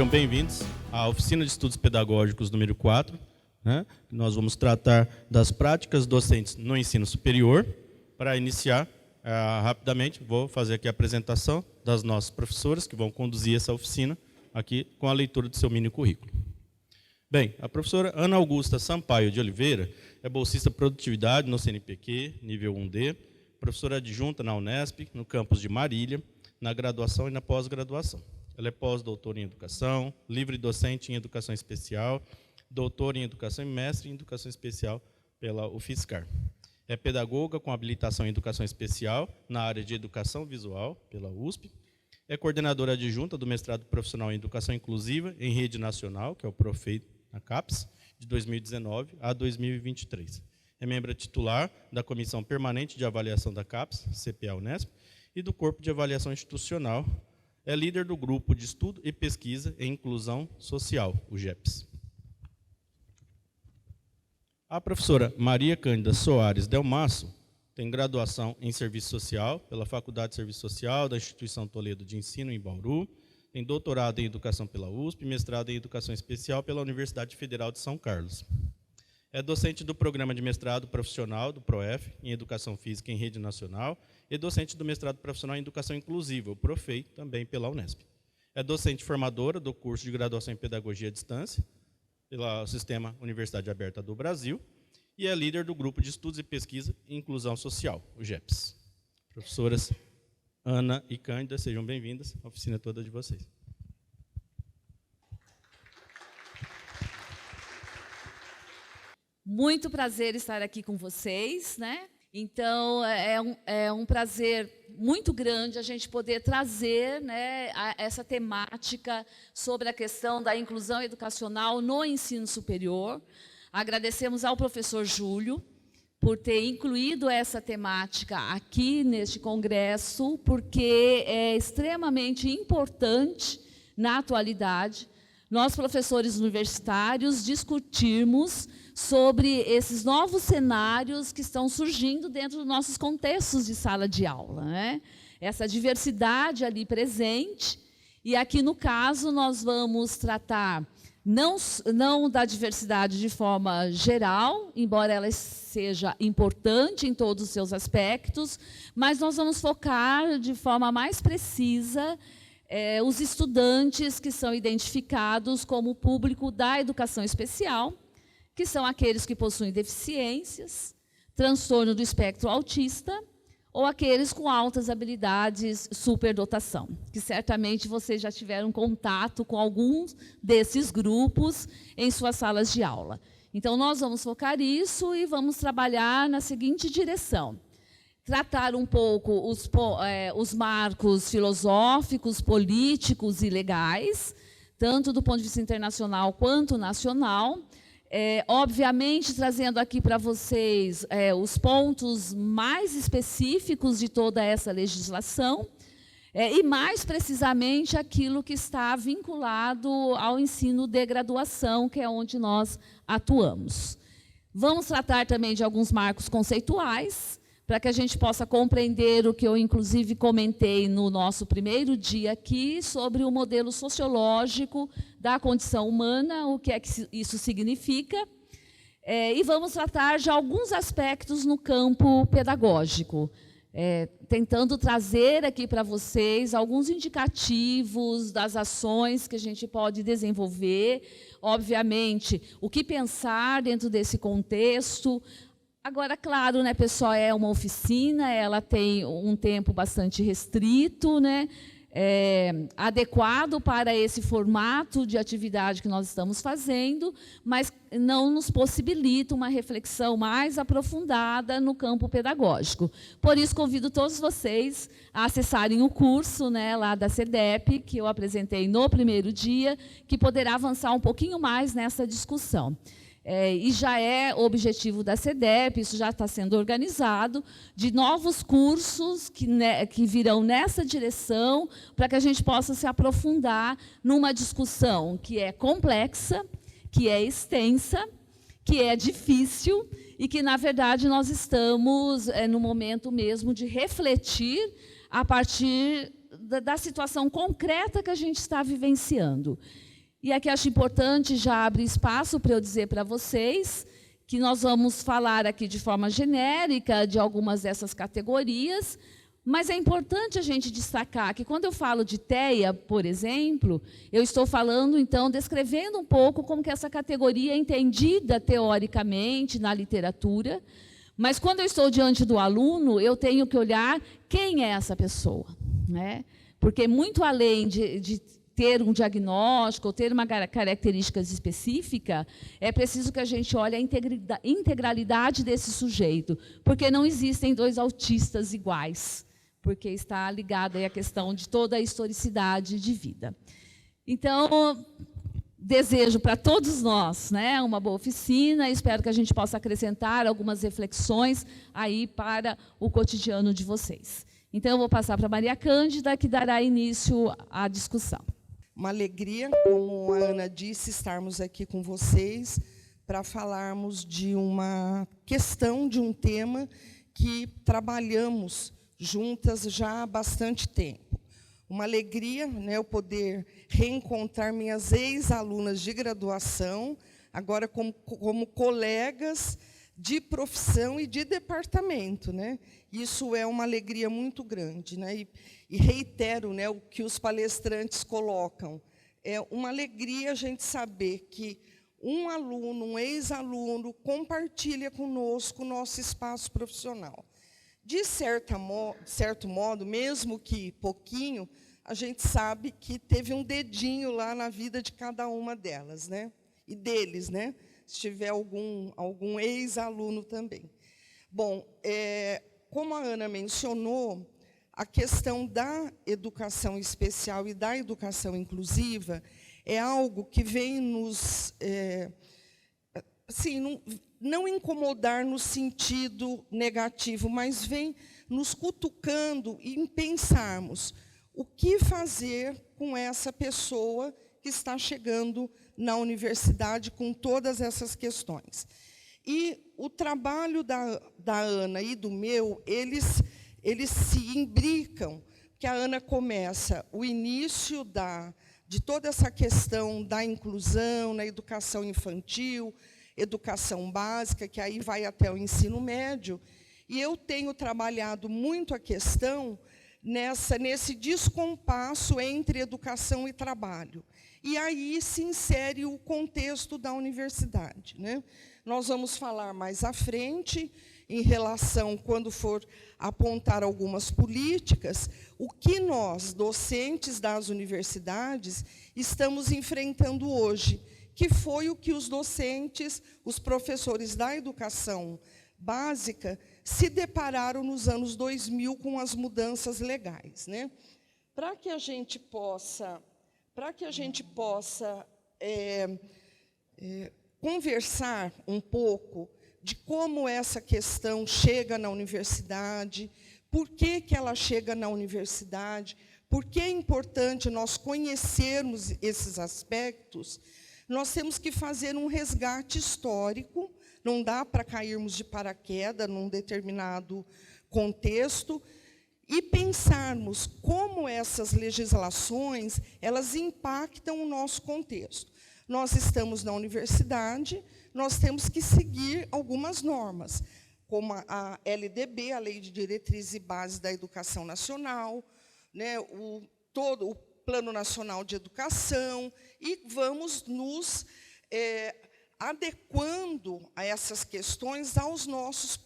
Sejam bem-vindos à Oficina de Estudos Pedagógicos número 4, né? Nós vamos tratar das práticas docentes no ensino superior. Para iniciar, rapidamente, vou fazer aqui a apresentação das nossas professoras que vão conduzir essa oficina aqui com a leitura do seu mini currículo. Bem, a professora Ana Augusta Sampaio de Oliveira é bolsista Produtividade no CNPq, nível 1D, professora adjunta na Unesp, no campus de Marília, na graduação e na pós-graduação. Ela é pós-doutora em Educação, livre docente em Educação Especial, doutora em Educação e mestre em Educação Especial pela UFSCar. É pedagoga com habilitação em Educação Especial na área de Educação Visual pela USP. É coordenadora adjunta do mestrado profissional em Educação Inclusiva em Rede Nacional, que é o PROFEI na CAPES, de 2019 a 2023. É membro titular da Comissão Permanente de Avaliação da CAPES, CPA-Unesp, e do Corpo de Avaliação Institucional. É líder do Grupo de Estudo e Pesquisa em Inclusão Social, o GEPS. A professora Maria Cândida Soares Delmasso tem graduação em Serviço Social pela Faculdade de Serviço Social da Instituição Toledo de Ensino, em Bauru, tem doutorado em Educação pela USP, mestrado em Educação Especial pela Universidade Federal de São Carlos. É docente do Programa de Mestrado Profissional do PROEF em Educação Física em Rede Nacional e docente do Mestrado Profissional em Educação Inclusiva, o PROFEI, também pela Unesp. É docente formadora do curso de Graduação em Pedagogia à Distância pelo Sistema Universidade Aberta do Brasil e é líder do Grupo de Estudos e Pesquisa e Inclusão Social, o GEPS. Professoras Ana e Cândida, sejam bem-vindas. A oficina é toda de vocês. Muito prazer estar aqui com vocês, né? Então, é um prazer muito grande a gente poder trazer, né, essa temática sobre a questão da inclusão educacional no ensino superior. Agradecemos ao professor Júlio por ter incluído essa temática aqui neste congresso, porque é extremamente importante, na atualidade, nós, professores universitários, discutirmos sobre esses novos cenários que estão surgindo dentro dos nossos contextos de sala de aula, né? Essa diversidade ali presente. E aqui, no caso, nós vamos tratar não da diversidade de forma geral, embora ela seja importante em todos os seus aspectos, mas nós vamos focar de forma mais precisa os estudantes que são identificados como público da educação especial, que são aqueles que possuem deficiências, transtorno do espectro autista, ou aqueles com altas habilidades superdotação, que certamente vocês já tiveram contato com alguns desses grupos em suas salas de aula. Então, nós vamos focar isso e vamos trabalhar na seguinte direção. Tratar um pouco os marcos filosóficos, políticos e legais, tanto do ponto de vista internacional quanto nacional, obviamente trazendo aqui para vocês os pontos mais específicos de toda essa legislação, e mais precisamente aquilo que está vinculado ao ensino de graduação, que é onde nós atuamos. Vamos tratar também de alguns marcos conceituais, para que a gente possa compreender o que eu, inclusive, comentei no nosso primeiro dia aqui, sobre o modelo sociológico da condição humana, o que é que isso significa, e vamos tratar de alguns aspectos no campo pedagógico, tentando trazer aqui para vocês alguns indicativos das ações que a gente pode desenvolver, obviamente, o que pensar dentro desse contexto. Agora, claro, né, pessoal, é uma oficina, ela tem um tempo bastante restrito, né, adequado para esse formato de atividade que nós estamos fazendo, mas não nos possibilita uma reflexão mais aprofundada no campo pedagógico. Por isso, convido todos vocês a acessarem o curso, né, lá da CEDEP, que eu apresentei no primeiro dia, que poderá avançar um pouquinho mais nessa discussão. E já é o objetivo da CEDEP, isso já está sendo organizado, de novos cursos que virão nessa direção, para que a gente possa se aprofundar numa discussão que é complexa, que é extensa, que é difícil e que, na verdade, nós estamos no momento mesmo de refletir a partir da situação concreta que a gente está vivenciando. E aqui acho importante já abrir espaço para eu dizer para vocês que nós vamos falar aqui de forma genérica de algumas dessas categorias, mas é importante a gente destacar que quando eu falo de TEA, por exemplo, eu estou falando, então, descrevendo um pouco como que essa categoria é entendida teoricamente na literatura, mas quando eu estou diante do aluno, eu tenho que olhar quem é essa pessoa, né? Porque muito além de ter um diagnóstico ou ter uma característica específica, é preciso que a gente olhe a integralidade desse sujeito, porque não existem dois autistas iguais, porque está ligada aí a questão de toda a historicidade de vida. Então, desejo para todos nós, né, uma boa oficina, espero que a gente possa acrescentar algumas reflexões aí para o cotidiano de vocês. Então, eu vou passar para a Maria Cândida, que dará início à discussão. Uma alegria, como a Ana disse, estarmos aqui com vocês para falarmos de uma questão, de um tema que trabalhamos juntas já há bastante tempo. Uma alegria, né, eu poder reencontrar minhas ex-alunas de graduação, agora como colegas de profissão e de departamento, né? Isso é uma alegria muito grande, né? E reitero, né, o que os palestrantes colocam. É uma alegria a gente saber que um aluno, um ex-aluno, compartilha conosco o nosso espaço profissional. De certo modo, mesmo que pouquinho, a gente sabe que teve um dedinho lá na vida de cada uma delas, né? E deles, né? Se tiver algum ex-aluno também. Bom, como a Ana mencionou, a questão da educação especial e da educação inclusiva é algo que vem nos assim, não incomodar no sentido negativo, mas vem nos cutucando em pensarmos o que fazer com essa pessoa que está chegando na universidade com todas essas questões. E o trabalho da Ana e do meu, eles se imbricam, que a Ana começa o início de toda essa questão da inclusão na educação infantil, educação básica, que aí vai até o ensino médio, e eu tenho trabalhado muito a questão nesse descompasso entre educação e trabalho. E aí se insere o contexto da universidade, né? Nós vamos falar mais à frente, em relação, quando for apontar algumas políticas, o que nós, docentes das universidades, estamos enfrentando hoje, que foi o que os docentes, os professores da educação básica, se depararam nos anos 2000 com as mudanças legais, né? Para que a gente possa conversar um pouco de como essa questão chega na universidade, por que ela chega na universidade, por que é importante nós conhecermos esses aspectos, nós temos que fazer um resgate histórico, não dá para cairmos de paraquedas num determinado contexto, e pensarmos como essas legislações elas impactam o nosso contexto. Nós estamos na universidade, nós temos que seguir algumas normas, como a LDB, a Lei de Diretrizes e Bases da Educação Nacional, né, todo o Plano Nacional de Educação, e vamos nos adequando a essas questões aos nossos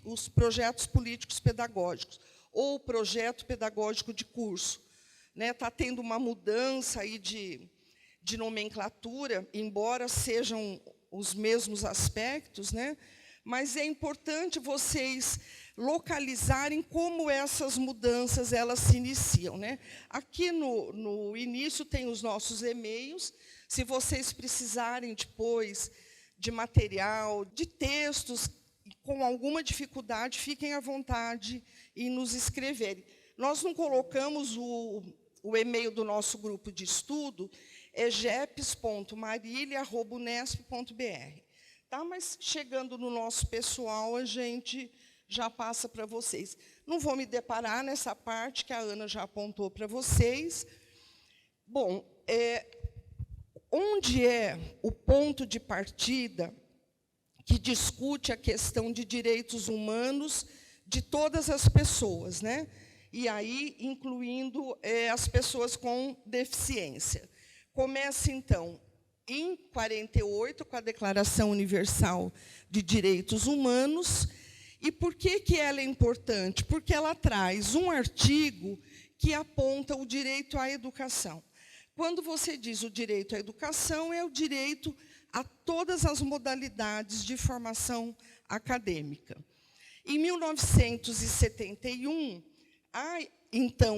os projetos políticos pedagógicos, ou projeto pedagógico de curso. Está tendo uma mudança aí de nomenclatura, embora sejam os mesmos aspectos, né? Mas é importante vocês localizarem como essas mudanças elas se iniciam, né? Aqui no início tem os nossos e-mails. Se vocês precisarem depois de material, de textos, com alguma dificuldade, fiquem à vontade em nos escreverem. Nós não colocamos o e-mail do nosso grupo de estudo, é geps.marilia@unesp.br. Tá? Mas, chegando no nosso pessoal, a gente já passa para vocês. Não vou me deparar nessa parte que a Ana já apontou para vocês. Bom, onde é o ponto de partida que discute a questão de direitos humanos de todas as pessoas, né? E aí incluindo as pessoas com deficiência. Começa, então, em 48, com a Declaração Universal de Direitos Humanos. E por que ela é importante? Porque ela traz um artigo que aponta o direito à educação. Quando você diz o direito à educação, é o direito a todas as modalidades de formação acadêmica. Em 1971, há, então,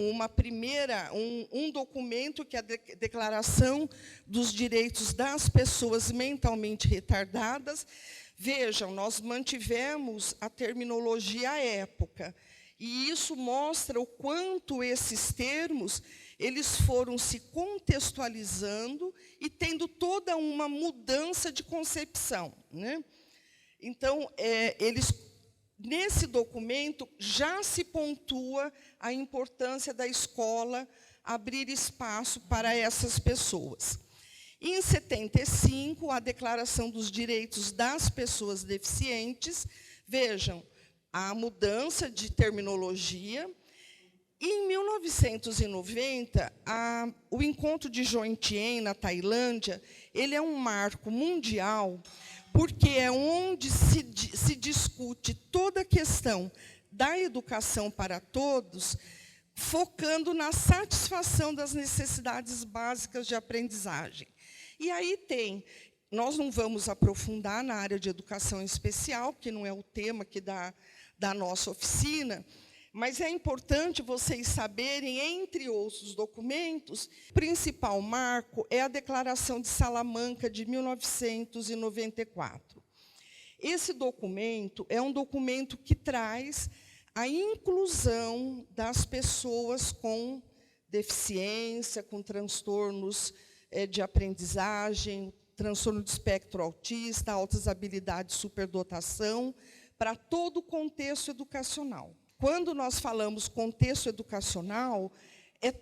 um documento, que é a Declaração dos Direitos das Pessoas Mentalmente Retardadas. Vejam, nós mantivemos a terminologia à época, e isso mostra o quanto esses termos eles foram se contextualizando e tendo toda uma mudança de concepção, né? Então, nesse documento já se pontua a importância da escola abrir espaço para essas pessoas. Em 75, a Declaração dos Direitos das Pessoas Deficientes, vejam, a mudança de terminologia. E, em 1990, o encontro de Jomtien, na Tailândia, ele é um marco mundial, porque é onde se discute toda a questão da educação para todos, focando na satisfação das necessidades básicas de aprendizagem. E aí nós não vamos aprofundar na área de educação especial, que não é o tema aqui da nossa oficina, mas é importante vocês saberem, entre outros documentos, o principal marco é a Declaração de Salamanca, de 1994. Esse documento é um documento que traz a inclusão das pessoas com deficiência, com transtornos de aprendizagem, transtorno de espectro autista, altas habilidades, superdotação, para todo o contexto educacional. Quando nós falamos contexto educacional, é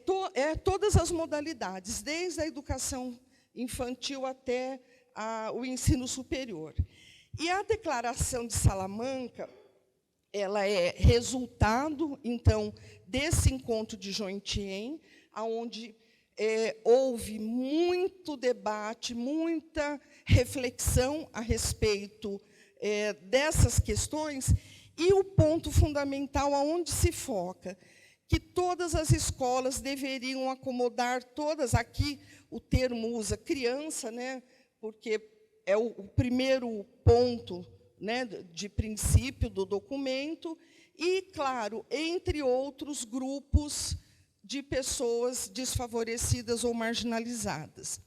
todas as modalidades, desde a educação infantil até o ensino superior. E a Declaração de Salamanca, ela é resultado, então, desse encontro de Jomtien, onde houve muito debate, muita reflexão a respeito dessas questões, e o ponto fundamental aonde se foca, que todas as escolas deveriam acomodar todas, aqui o termo usa criança, né, porque é o primeiro ponto, né, de princípio do documento, e, claro, entre outros grupos de pessoas desfavorecidas ou marginalizadas.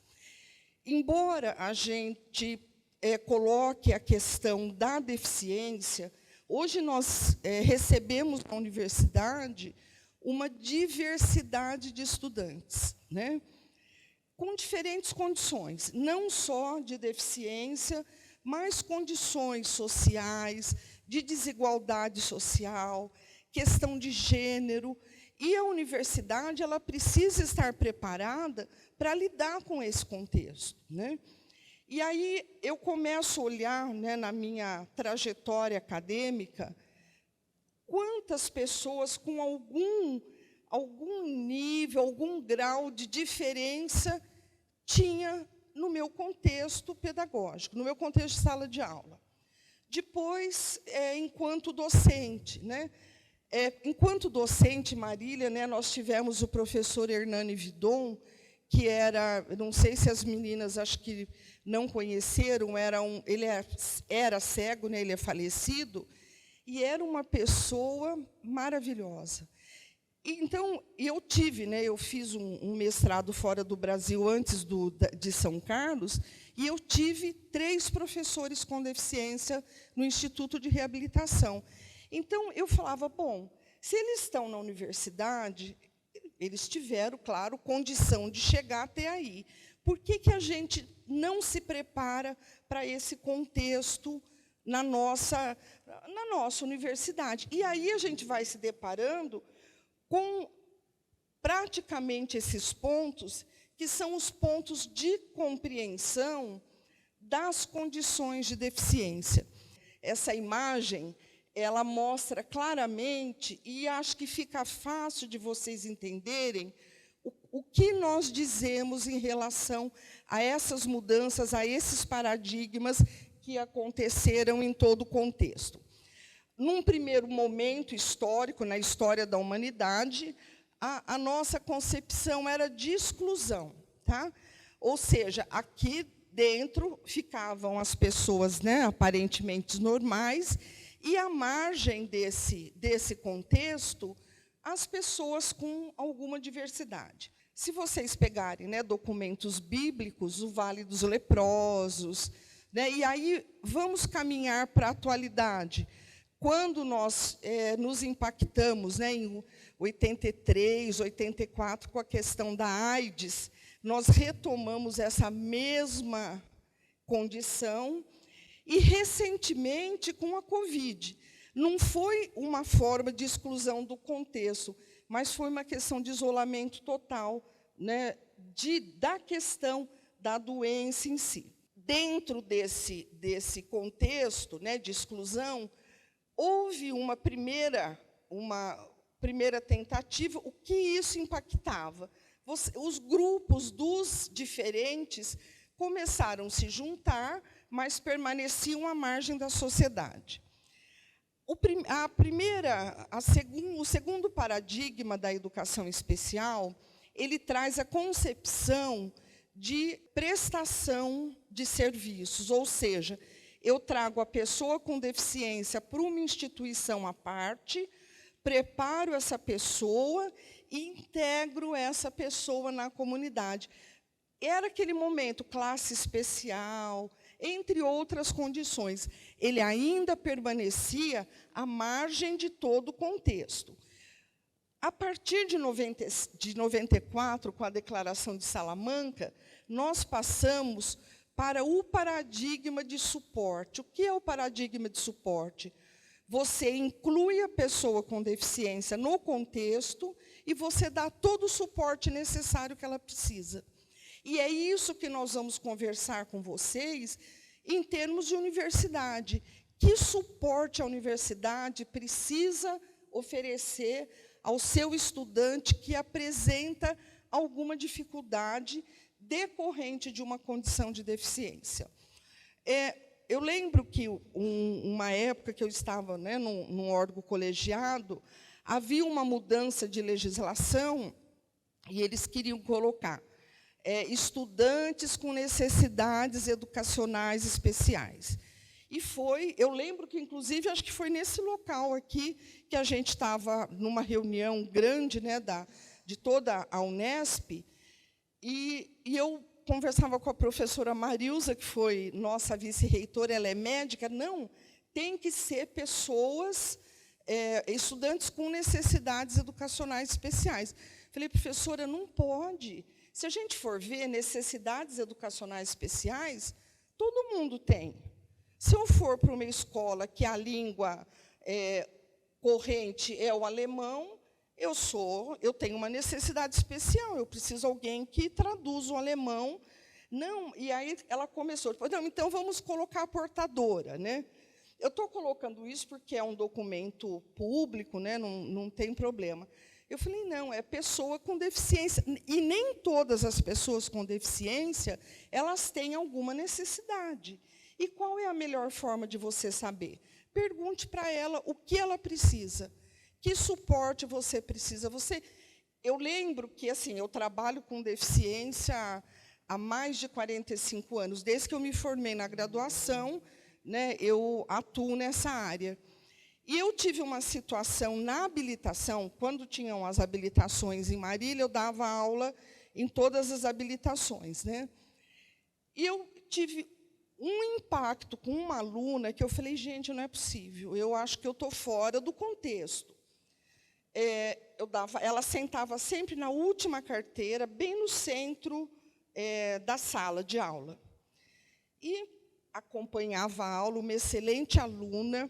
Embora a gente coloque a questão da deficiência, hoje nós recebemos na universidade uma diversidade de estudantes, né, com diferentes condições, não só de deficiência, mas condições sociais, de desigualdade social, questão de gênero. E a universidade ela precisa estar preparada para lidar com esse contexto, né? E aí eu começo a olhar, né, na minha trajetória acadêmica, quantas pessoas com algum nível, algum grau de diferença tinha no meu contexto pedagógico, no meu contexto de sala de aula. Depois, enquanto docente, né? Enquanto docente, Marília, né, nós tivemos o professor Hernani Vidon, que era, não sei se as meninas acho que não conheceram, ele era cego, né, ele é falecido, e era uma pessoa maravilhosa. Então, eu tive, né, eu fiz um mestrado fora do Brasil antes de São Carlos, e eu tive 3 professores com deficiência no Instituto de Reabilitação. Então, eu falava, bom, se eles estão na universidade, eles tiveram, claro, condição de chegar até aí. Por que a gente não se prepara para esse contexto na nossa universidade? E aí a gente vai se deparando com praticamente esses pontos que são os pontos de compreensão das condições de deficiência. Essa imagem, ela mostra claramente, e acho que fica fácil de vocês entenderem, o que nós dizemos em relação a essas mudanças, a esses paradigmas que aconteceram em todo o contexto. Num primeiro momento histórico, na história da humanidade, a nossa concepção era de exclusão. Tá? Ou seja, aqui dentro ficavam as pessoas, né, aparentemente normais, e à margem desse contexto, as pessoas com alguma diversidade. Se vocês pegarem, né, documentos bíblicos, o Vale dos Leprosos, né, e aí vamos caminhar para a atualidade. Quando nós nos impactamos, né, em 83, 84, com a questão da AIDS, nós retomamos essa mesma condição, e recentemente com a Covid. Não foi uma forma de exclusão do contexto, mas foi uma questão de isolamento total, né, da questão da doença em si. Dentro desse contexto, né, de exclusão, houve uma primeira tentativa. O que isso impactava? Os grupos dos diferentes começaram a se juntar, mas permaneciam à margem da sociedade. O segundo paradigma da educação especial, ele traz a concepção de prestação de serviços, ou seja, eu trago a pessoa com deficiência para uma instituição à parte, preparo essa pessoa e integro essa pessoa na comunidade. Era aquele momento, classe especial, entre outras condições. Ele ainda permanecia à margem de todo o contexto. A partir de 94, com a Declaração de Salamanca, nós passamos para o paradigma de suporte. O que é o paradigma de suporte? Você inclui a pessoa com deficiência no contexto e você dá todo o suporte necessário que ela precisa. E é isso que nós vamos conversar com vocês em termos de universidade. Que suporte a universidade precisa oferecer ao seu estudante que apresenta alguma dificuldade decorrente de uma condição de deficiência? Eu lembro que, uma época que eu estava, né, num órgão colegiado, havia uma mudança de legislação e eles queriam colocar estudantes com necessidades educacionais especiais. E eu lembro que, inclusive, acho que foi nesse local aqui que a gente estava numa reunião grande, né, de toda a Unesp, e eu conversava com a professora Marilza, que foi nossa vice-reitora, ela é médica. Não, tem que ser pessoas, estudantes com necessidades educacionais especiais. Falei, professora, não pode. Se a gente for ver necessidades educacionais especiais, todo mundo tem. Se eu for para uma escola que a língua corrente é o alemão, eu tenho uma necessidade especial, eu preciso de alguém que traduza o alemão. Não, e aí ela começou, não, então vamos colocar a portadora, né? Eu estou colocando isso porque é um documento público, né? Não tem problema. Eu falei, não, é pessoa com deficiência. E nem todas as pessoas com deficiência, elas têm alguma necessidade. E qual é a melhor forma de você saber? Pergunte para ela o que ela precisa. Que suporte você precisa? Eu lembro que, assim, eu trabalho com deficiência há mais de 45 anos. Desde que eu me formei na graduação, né, eu atuo nessa área. E eu tive uma situação na habilitação, quando tinham as habilitações em Marília, eu dava aula em todas as habilitações, né? E eu tive um impacto com uma aluna que eu falei, gente, não é possível, eu acho que eu estou fora do contexto. Ela sentava sempre na última carteira, bem no centro da sala de aula. E acompanhava a aula, uma excelente aluna.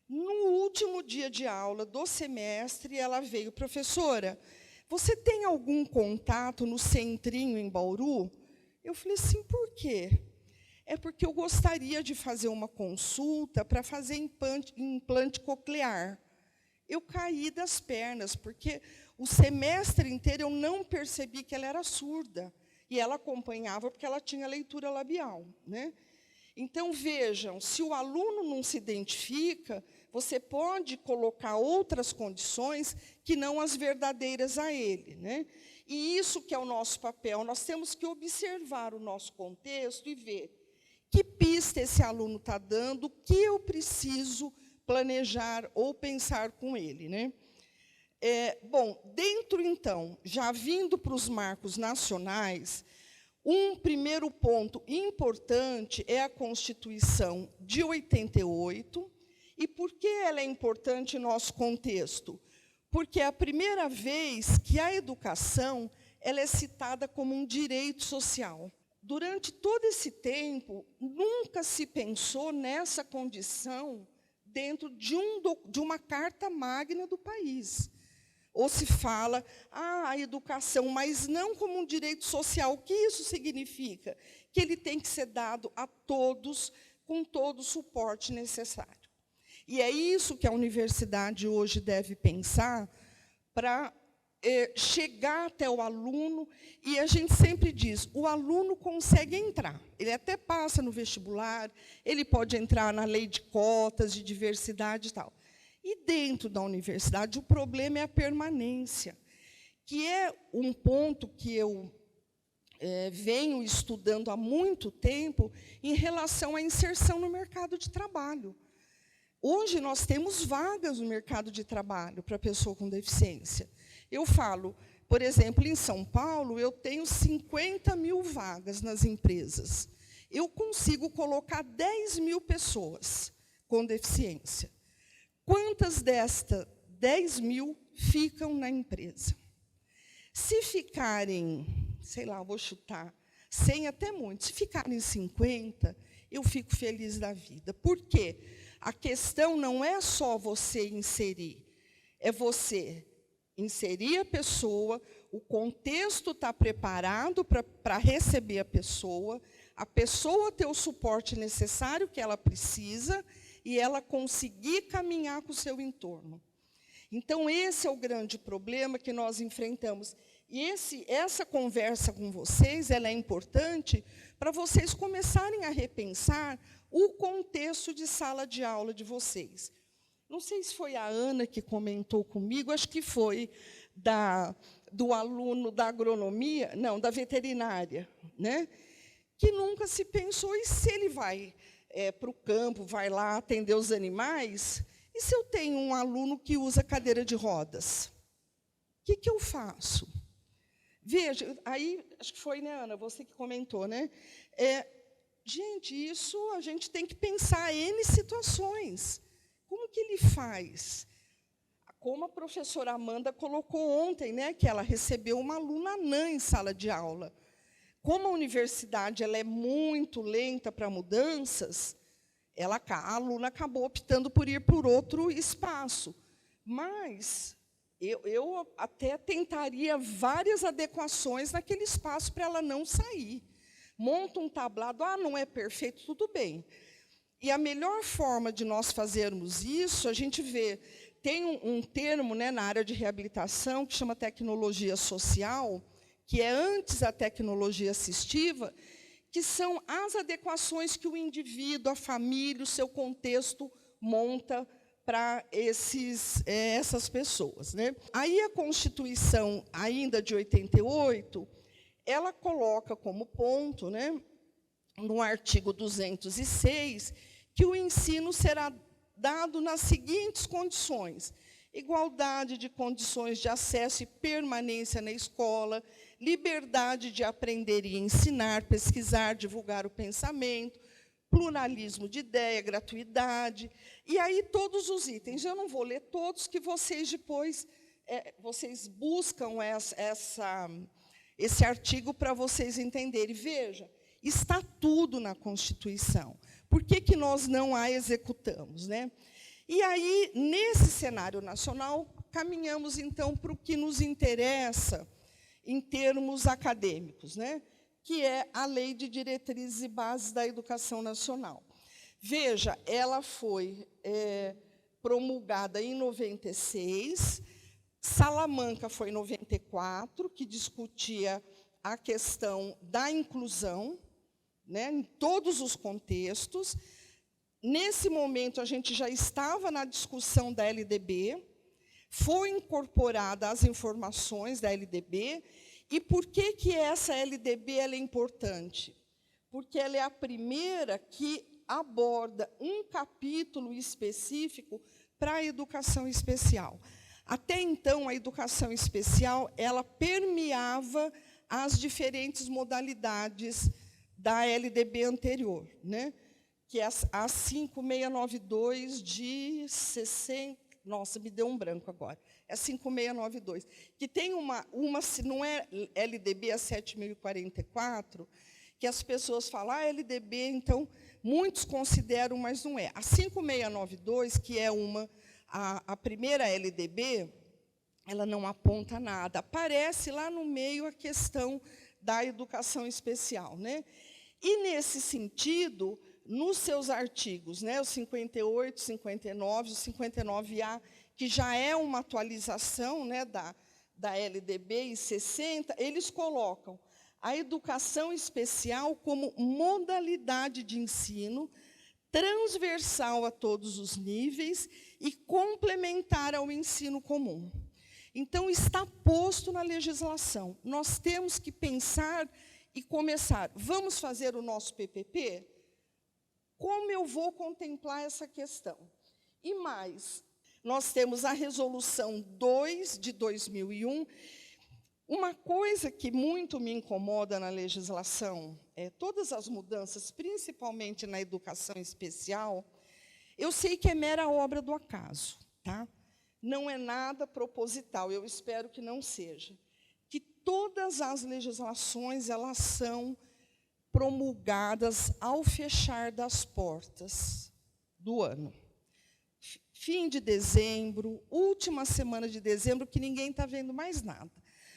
No último dia de aula do semestre, ela veio, professora, você tem algum contato no Centrinho, em Bauru? Eu falei assim, por quê? É porque eu gostaria de fazer uma consulta para fazer implante coclear. Eu caí das pernas, porque o semestre inteiro eu não percebi que ela era surda. E ela acompanhava porque ela tinha leitura labial, né? Então, vejam, se o aluno não se identifica, você pode colocar outras condições que não as verdadeiras a ele, né? E isso que é o nosso papel, nós temos que observar o nosso contexto e ver que pista esse aluno está dando, o que eu preciso planejar ou pensar com ele, né? Bom, dentro, então, já vindo para os marcos nacionais, um primeiro ponto importante é a Constituição de 88. E por que ela é importante em nosso contexto? Porque é a primeira vez que a educação ela é citada como um direito social. Durante todo esse tempo, nunca se pensou nessa condição dentro de uma carta magna do país. Ou se fala, a educação, mas não como um direito social. O que isso significa? Que ele tem que ser dado a todos, com todo o suporte necessário. E é isso que a universidade hoje deve pensar para chegar até o aluno. E a gente sempre diz, o aluno consegue entrar. Ele até passa no vestibular, ele pode entrar na lei de cotas, de diversidade e tal. E dentro da universidade, o problema é a permanência, que é um ponto que eu venho estudando há muito tempo em relação à inserção no mercado de trabalho. Hoje, nós temos vagas no mercado de trabalho para pessoa com deficiência. Eu falo, por exemplo, em São Paulo, eu tenho 50 mil vagas nas empresas. Eu consigo colocar 10 mil pessoas com deficiência. Quantas destas 10 mil ficam na empresa? Se ficarem, sei lá, vou chutar, 100 até muito, se ficarem 50, eu fico feliz da vida. Por quê? A questão não é só você inserir, é você inserir a pessoa, o contexto está preparado para receber a pessoa ter o suporte necessário que ela precisa, e ela conseguir caminhar com o seu entorno. Então, esse é o grande problema que nós enfrentamos. E essa conversa com vocês ela é importante para vocês começarem a repensar o contexto de sala de aula de vocês. Não sei se foi a Ana que comentou comigo, acho que foi do aluno da agronomia, não, da veterinária, né? Que nunca se pensou, e se ele vai para o campo, vai lá atender os animais, e se eu tenho um aluno que usa cadeira de rodas? O que eu faço? Veja, aí, acho que foi, né, Ana, você que comentou, né? Gente, isso a gente tem que pensar em N situações. Como que ele faz? Como a professora Amanda colocou ontem, né, que ela recebeu uma aluna anã em sala de aula. Como a universidade ela é muito lenta para mudanças, a aluna acabou optando por ir por outro espaço. Mas eu até tentaria várias adequações naquele espaço para ela não sair. Monta um tablado, não é perfeito, tudo bem. E a melhor forma de nós fazermos isso, a gente vê, tem um termo, né, na área de reabilitação que chama tecnologia social, que é antes da tecnologia assistiva, que são as adequações que o indivíduo, a família, o seu contexto monta para essas pessoas, né? Aí a Constituição, ainda de 88, ela coloca como ponto, né, no artigo 206, que o ensino será dado nas seguintes condições: igualdade de condições de acesso e permanência na escola, liberdade de aprender e ensinar, pesquisar, divulgar o pensamento, pluralismo de ideia, gratuidade, e aí todos os itens. Eu não vou ler todos, que vocês depois vocês buscam esse artigo para vocês entenderem. Veja, está tudo na Constituição. Por que nós não a executamos, né? E aí, nesse cenário nacional, caminhamos, então, para o que nos interessa em termos acadêmicos, né? Que é a Lei de Diretrizes e Bases da Educação Nacional. Veja, ela foi promulgada em 96, Salamanca foi em 94, que discutia a questão da inclusão, né, em todos os contextos. Nesse momento, a gente já estava na discussão da LDB, foi incorporada as informações da LDB. E por que essa LDB ela é importante? Porque ela é a primeira que aborda um capítulo específico para a educação especial. Até então, a educação especial ela permeava as diferentes modalidades da LDB anterior, né? Que é a 5692 de 60... Nossa, me deu um branco agora. É 5692. Que tem se não é LDB, é 7044, que as pessoas falam, LDB, então, muitos consideram, mas não é. A 5692, que é a primeira LDB, ela não aponta nada. Aparece lá no meio a questão da educação especial, né? E, nesse sentido, nos seus artigos, né, o 58, 59, o 59A, que já é uma atualização, né, da LDB, e 60, eles colocam a educação especial como modalidade de ensino transversal a todos os níveis e complementar ao ensino comum. Então, está posto na legislação. Nós temos que pensar e começar. Vamos fazer o nosso PPP? Como eu vou contemplar essa questão? E mais, nós temos a Resolução 2 de 2001. Uma coisa que muito me incomoda na legislação, todas as mudanças, principalmente na educação especial, eu sei que é mera obra do acaso, tá? Não é nada proposital, eu espero que não seja. Que todas as legislações elas são promulgadas ao fechar das portas do ano. Fim de dezembro, última semana de dezembro, que ninguém está vendo mais nada.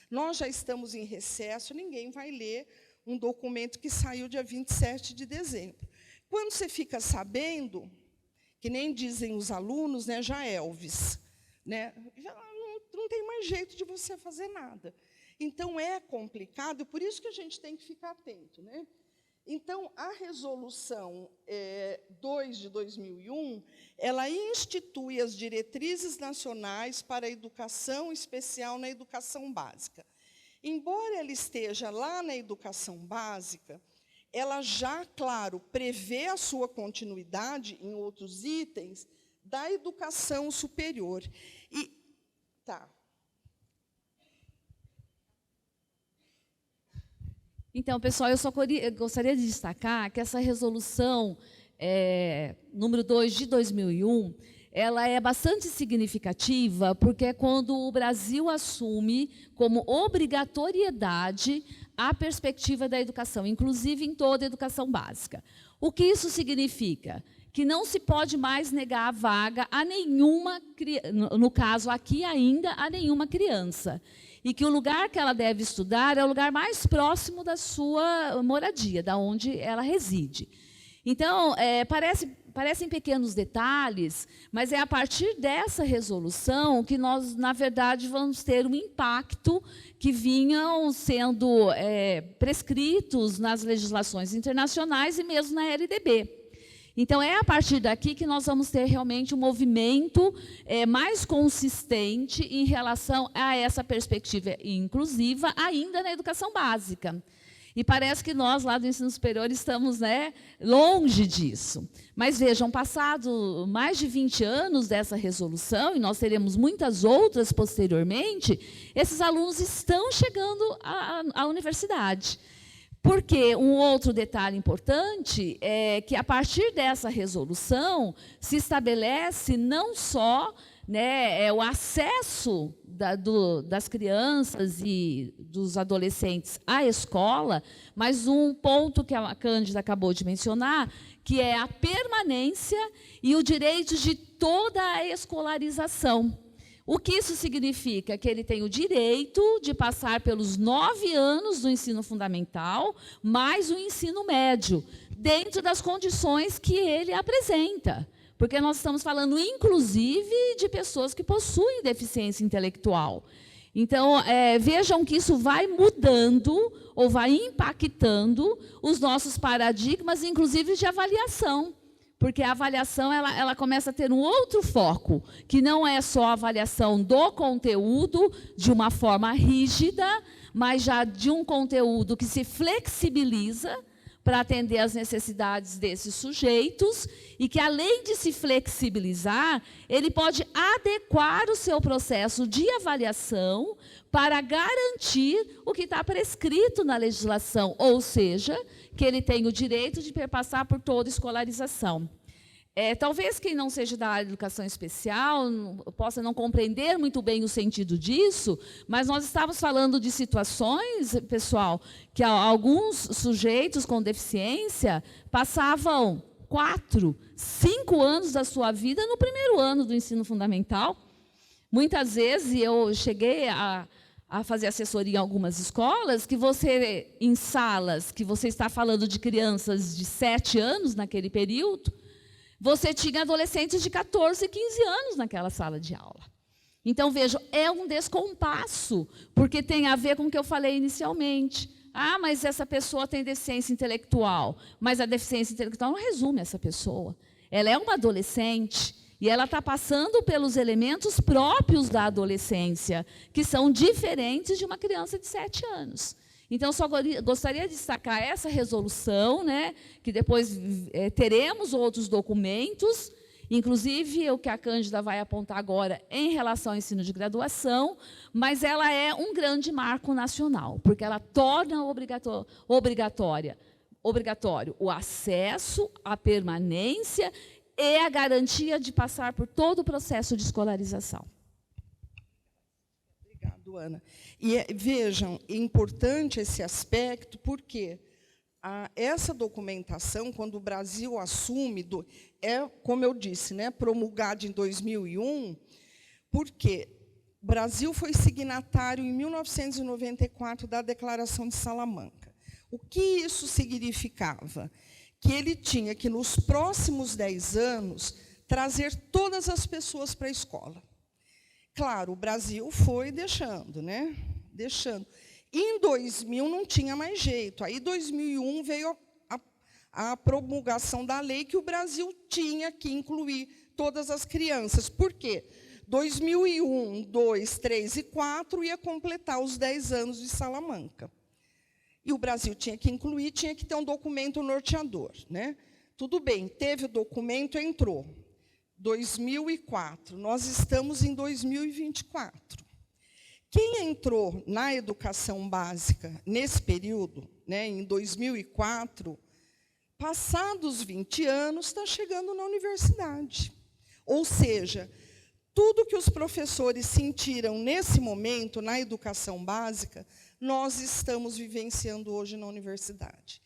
Nós já estamos em recesso, ninguém vai ler um documento que saiu dia 27 de dezembro. Quando você fica sabendo, que nem dizem os alunos, né, já Elvis, né, já não tem mais jeito de você fazer nada. Então, é complicado, por isso que a gente tem que ficar atento, né? Então, a Resolução 2 de 2001, ela institui as diretrizes nacionais para a educação especial na educação básica. Embora ela esteja lá na educação básica, ela já, claro, prevê a sua continuidade em outros itens da educação superior. Então, pessoal, eu só gostaria de destacar que essa resolução número 2 de 2001, ela é bastante significativa, porque é quando o Brasil assume como obrigatoriedade a perspectiva da educação, inclusive em toda a educação básica. O que isso significa? Que não se pode mais negar a vaga a nenhuma, no caso aqui ainda, a nenhuma criança. E que o lugar que ela deve estudar é o lugar mais próximo da sua moradia, da onde ela reside. Então, parecem pequenos detalhes, mas é a partir dessa resolução que nós, na verdade, vamos ter um impacto que vinham sendo prescritos nas legislações internacionais e mesmo na LDB. Então, é a partir daqui que nós vamos ter realmente um movimento mais consistente em relação a essa perspectiva inclusiva, ainda na educação básica. E parece que nós, lá do ensino superior, estamos longe disso. Mas, vejam, passado mais de 20 anos dessa resolução, e nós teremos muitas outras posteriormente, esses alunos estão chegando à universidade. Porque um outro detalhe importante é que, a partir dessa resolução, se estabelece não só o acesso das crianças e dos adolescentes à escola, mas um ponto que a Cândida acabou de mencionar, que é a permanência e o direito de toda a escolarização. O que isso significa? Que ele tem o direito de passar pelos 9 anos do ensino fundamental, mais o ensino médio, dentro das condições que ele apresenta. Porque nós estamos falando, inclusive, de pessoas que possuem deficiência intelectual. Então, vejam que isso vai mudando ou vai impactando os nossos paradigmas, inclusive de avaliação. Porque a avaliação ela começa a ter um outro foco, que não é só a avaliação do conteúdo de uma forma rígida, mas já de um conteúdo que se flexibiliza para atender às necessidades desses sujeitos e que, além de se flexibilizar, ele pode adequar o seu processo de avaliação para garantir o que está prescrito na legislação, ou seja, que ele tem o direito de perpassar por toda escolarização. Talvez quem não seja da área de educação especial possa não compreender muito bem o sentido disso, mas nós estamos falando de situações, pessoal, que alguns sujeitos com deficiência passavam 4, 5 anos da sua vida no primeiro ano do ensino fundamental. Muitas vezes, eu cheguei a fazer assessoria em algumas escolas, que você, em salas, que você está falando de crianças de 7 anos naquele período, você tinha adolescentes de 14, 15 anos naquela sala de aula. Então, vejam, é um descompasso, porque tem a ver com o que eu falei inicialmente. Ah, mas essa pessoa tem deficiência intelectual. Mas a deficiência intelectual não resume essa pessoa. Ela é uma adolescente e ela está passando pelos elementos próprios da adolescência, que são diferentes de uma criança de 7 anos. Então, só gostaria de destacar essa resolução, né, que depois teremos outros documentos, inclusive o que a Cândida vai apontar agora em relação ao ensino de graduação, mas ela é um grande marco nacional, porque ela torna obrigatório o acesso, a permanência e a garantia de passar por todo o processo de escolarização. Obrigada, Ana. E vejam, é importante esse aspecto, porque essa documentação, quando o Brasil assume, como eu disse, né, promulgada em 2001, porque o Brasil foi signatário em 1994 da Declaração de Salamanca. O que isso significava? Que ele tinha que, nos próximos 10 anos, trazer todas as pessoas para a escola. Claro, o Brasil foi deixando, né? Deixando. Em 2000 não tinha mais jeito. Aí, em 2001, veio a promulgação da lei que o Brasil tinha que incluir todas as crianças. Por quê? 2001, 2, 3 e 4 ia completar os 10 anos de Salamanca. E o Brasil tinha que incluir, tinha que ter um documento norteador, né? Tudo bem, teve o documento, entrou. 2004, nós estamos em 2024. Quem entrou na educação básica nesse período, né, em 2004, passados 20 anos, está chegando na universidade. Ou seja, tudo que os professores sentiram nesse momento na educação básica, nós estamos vivenciando hoje na universidade.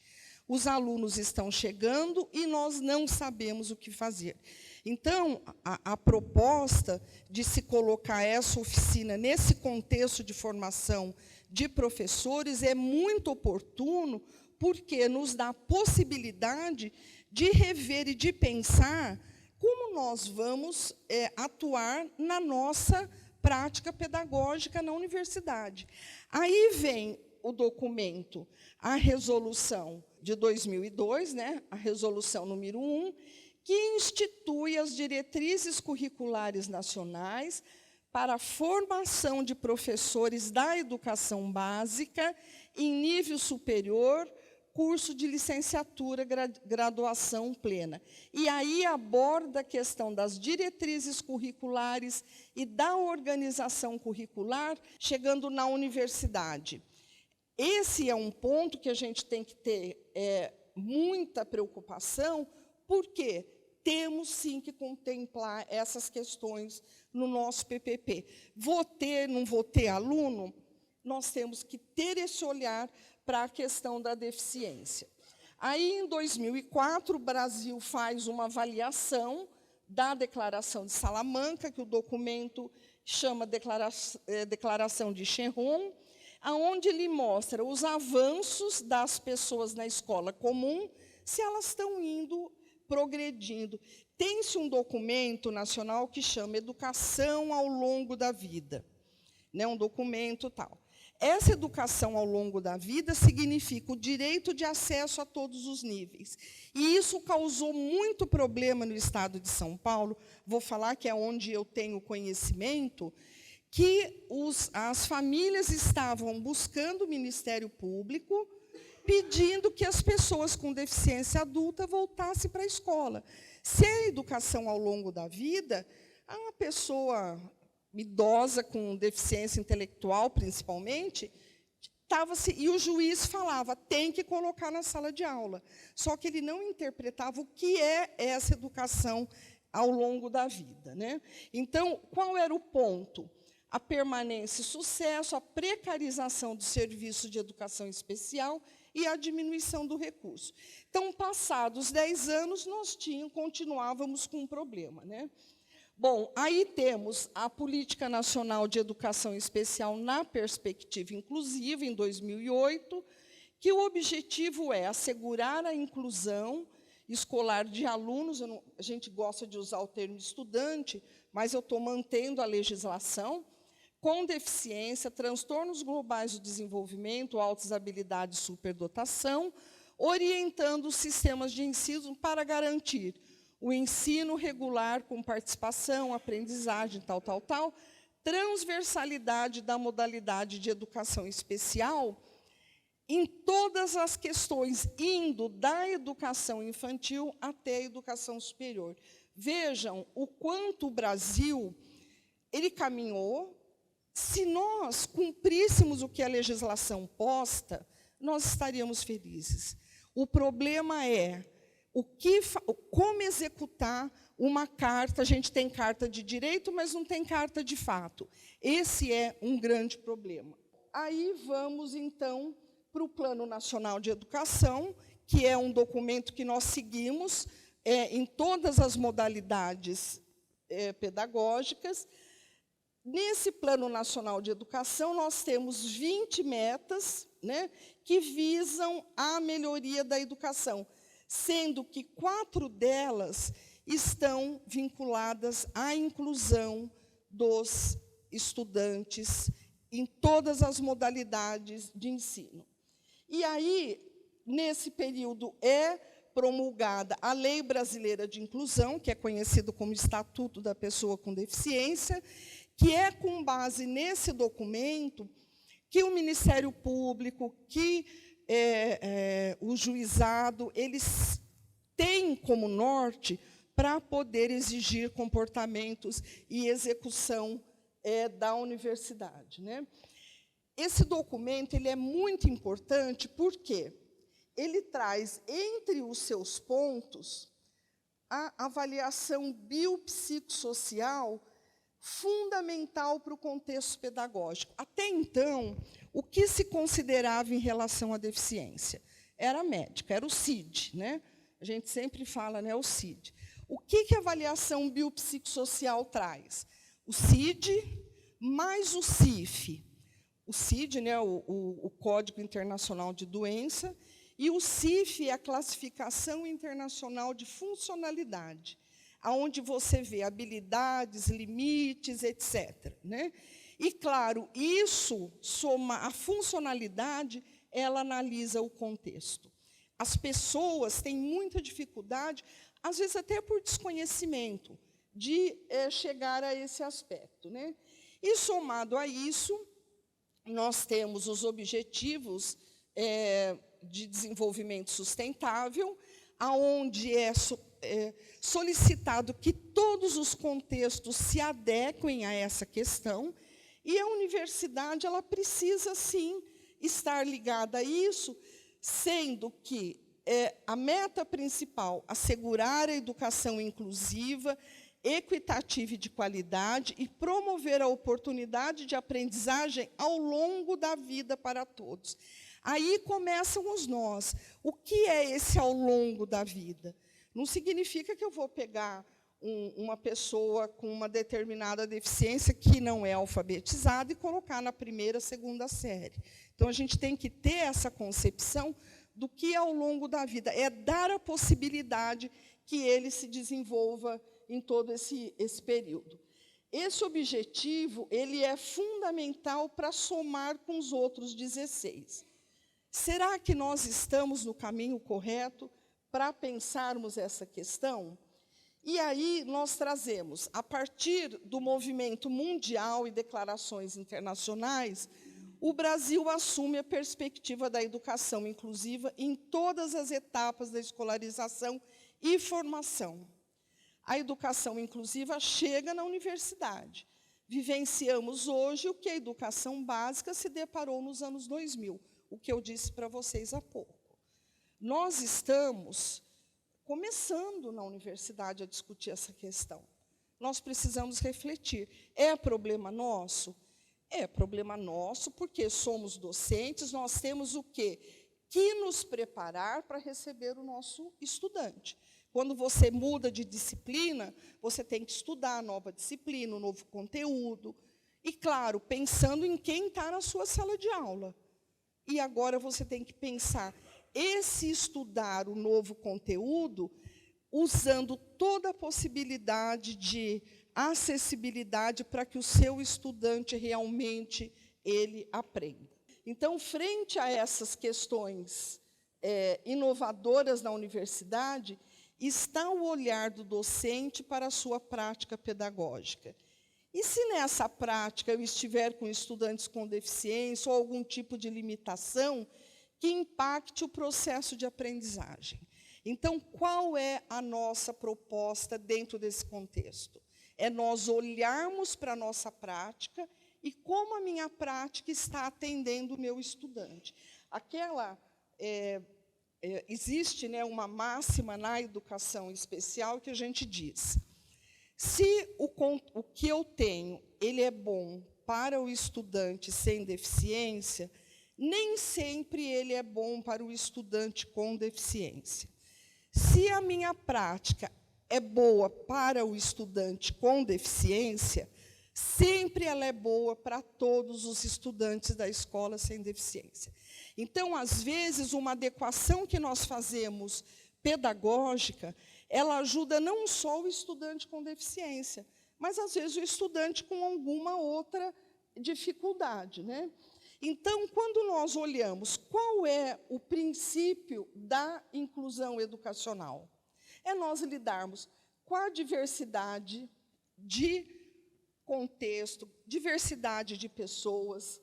Os alunos estão chegando e nós não sabemos o que fazer. Então, a proposta de se colocar essa oficina nesse contexto de formação de professores é muito oportuno, porque nos dá a possibilidade de rever e de pensar como nós vamos atuar na nossa prática pedagógica na universidade. Aí vem o documento, a resolução de 2002, né, a resolução número 1, que institui as diretrizes curriculares nacionais para a formação de professores da educação básica em nível superior, curso de licenciatura, graduação plena. E aí aborda a questão das diretrizes curriculares e da organização curricular, chegando na universidade. Esse é um ponto que a gente tem que ter muita preocupação, porque temos, sim, que contemplar essas questões no nosso PPP. Vou ter, não vou ter aluno? Nós temos que ter esse olhar para a questão da deficiência. Aí, em 2004, o Brasil faz uma avaliação da Declaração de Salamanca, que o documento chama Declaração de Cherron, aonde ele mostra os avanços das pessoas na escola comum, se elas estão indo, progredindo. Tem-se um documento nacional que chama Educação ao Longo da Vida, né, um documento tal. Essa educação ao longo da vida significa o direito de acesso a todos os níveis. E isso causou muito problema no estado de São Paulo, vou falar que é onde eu tenho conhecimento, que as famílias estavam buscando o Ministério Público, pedindo que as pessoas com deficiência adulta voltassem para a escola. Se é educação ao longo da vida, uma pessoa idosa com deficiência intelectual, principalmente, e o juiz falava, tem que colocar na sala de aula. Só que ele não interpretava o que é essa educação ao longo da vida, né? Então, qual era o ponto? A permanência e sucesso, a precarização do serviço de educação especial e a diminuição do recurso. Então, passados 10 anos, nós continuávamos com um problema, né? Bom, aí temos a Política Nacional de Educação Especial na Perspectiva Inclusiva, em 2008, que o objetivo é assegurar a inclusão escolar de alunos, a gente gosta de usar o termo estudante, mas eu estou mantendo a legislação, com deficiência, transtornos globais do desenvolvimento, altas habilidades e superdotação, orientando os sistemas de ensino para garantir o ensino regular com participação, aprendizagem, tal, transversalidade da modalidade de educação especial em todas as questões, indo da educação infantil até a educação superior. Vejam o quanto o Brasil ele caminhou. Se nós cumpríssemos o que a legislação posta, nós estaríamos felizes. O problema é como executar uma carta. A gente tem carta de direito, mas não tem carta de fato. Esse é um grande problema. Aí vamos, então, para o Plano Nacional de Educação, que é um documento que nós seguimos em todas as modalidades pedagógicas. Nesse Plano Nacional de Educação, nós temos 20 metas, né, que visam a melhoria da educação, sendo que 4 delas estão vinculadas à inclusão dos estudantes em todas as modalidades de ensino. E aí, nesse período, é promulgada a Lei Brasileira de Inclusão, que é conhecido como Estatuto da Pessoa com Deficiência, que é com base nesse documento que o Ministério Público, que o juizado, eles têm como norte para poder exigir comportamentos e execução da universidade, né? Esse documento ele é muito importante porque ele traz, entre os seus pontos, a avaliação biopsicossocial fundamental para o contexto pedagógico. Até então, o que se considerava em relação à deficiência? Era médica, era o CID, né? A gente sempre fala, né, o CID. O que a avaliação biopsicossocial traz? O CID mais o CIF. O CID, né, o Código Internacional de Doença, e o CIF é a Classificação Internacional de Funcionalidade, onde você vê habilidades, limites, etc., né? E, claro, isso soma a funcionalidade, ela analisa o contexto. As pessoas têm muita dificuldade, às vezes até por desconhecimento, de chegar a esse aspecto, né? E, somado a isso, nós temos os objetivos de desenvolvimento sustentável, aonde solicitado que todos os contextos se adequem a essa questão, e a universidade ela precisa, sim, estar ligada a isso, sendo que a meta principal, assegurar a educação inclusiva, equitativa e de qualidade, e promover a oportunidade de aprendizagem ao longo da vida para todos. Aí começam os nós. O que é esse ao longo da vida? Não significa que eu vou pegar uma pessoa com uma determinada deficiência que não é alfabetizada e colocar na primeira, segunda série. Então, a gente tem que ter essa concepção do que, ao longo da vida, é dar a possibilidade que ele se desenvolva em todo esse período. Esse objetivo ele é fundamental para somar com os outros 16. Será que nós estamos no caminho correto para pensarmos essa questão? E aí nós trazemos, a partir do movimento mundial e declarações internacionais, o Brasil assume a perspectiva da educação inclusiva em todas as etapas da escolarização e formação. A educação inclusiva chega na universidade. Vivenciamos hoje o que a educação básica se deparou nos anos 2000, o que eu disse para vocês há pouco. Nós estamos começando na universidade a discutir essa questão. Nós precisamos refletir. É problema nosso? É problema nosso, porque somos docentes, nós temos o quê? Que nos preparar para receber o nosso estudante. Quando você muda de disciplina, você tem que estudar a nova disciplina, o novo conteúdo. E, claro, pensando em quem está na sua sala de aula. E agora você tem que pensar esse estudar o novo conteúdo usando toda a possibilidade de acessibilidade para que o seu estudante realmente ele aprenda. Então, frente a essas questões inovadoras na universidade, está o olhar do docente para a sua prática pedagógica. E se nessa prática eu estiver com estudantes com deficiência ou algum tipo de limitação que impacte o processo de aprendizagem? Então, qual é a nossa proposta dentro desse contexto? É nós olharmos para a nossa prática e como a minha prática está atendendo o meu estudante. Existe, né, uma máxima na educação especial que a gente diz: se o que eu tenho ele é bom para o estudante sem deficiência, nem sempre ele é bom para o estudante com deficiência. Se a minha prática é boa para o estudante com deficiência, sempre ela é boa para todos os estudantes da escola sem deficiência. Então, às vezes, uma adequação que nós fazemos pedagógica, ela ajuda não só o estudante com deficiência, mas, às vezes, o estudante com alguma outra dificuldade, né? Então, quando nós olhamos qual é o princípio da inclusão educacional, é nós lidarmos com a diversidade de contexto, diversidade de pessoas,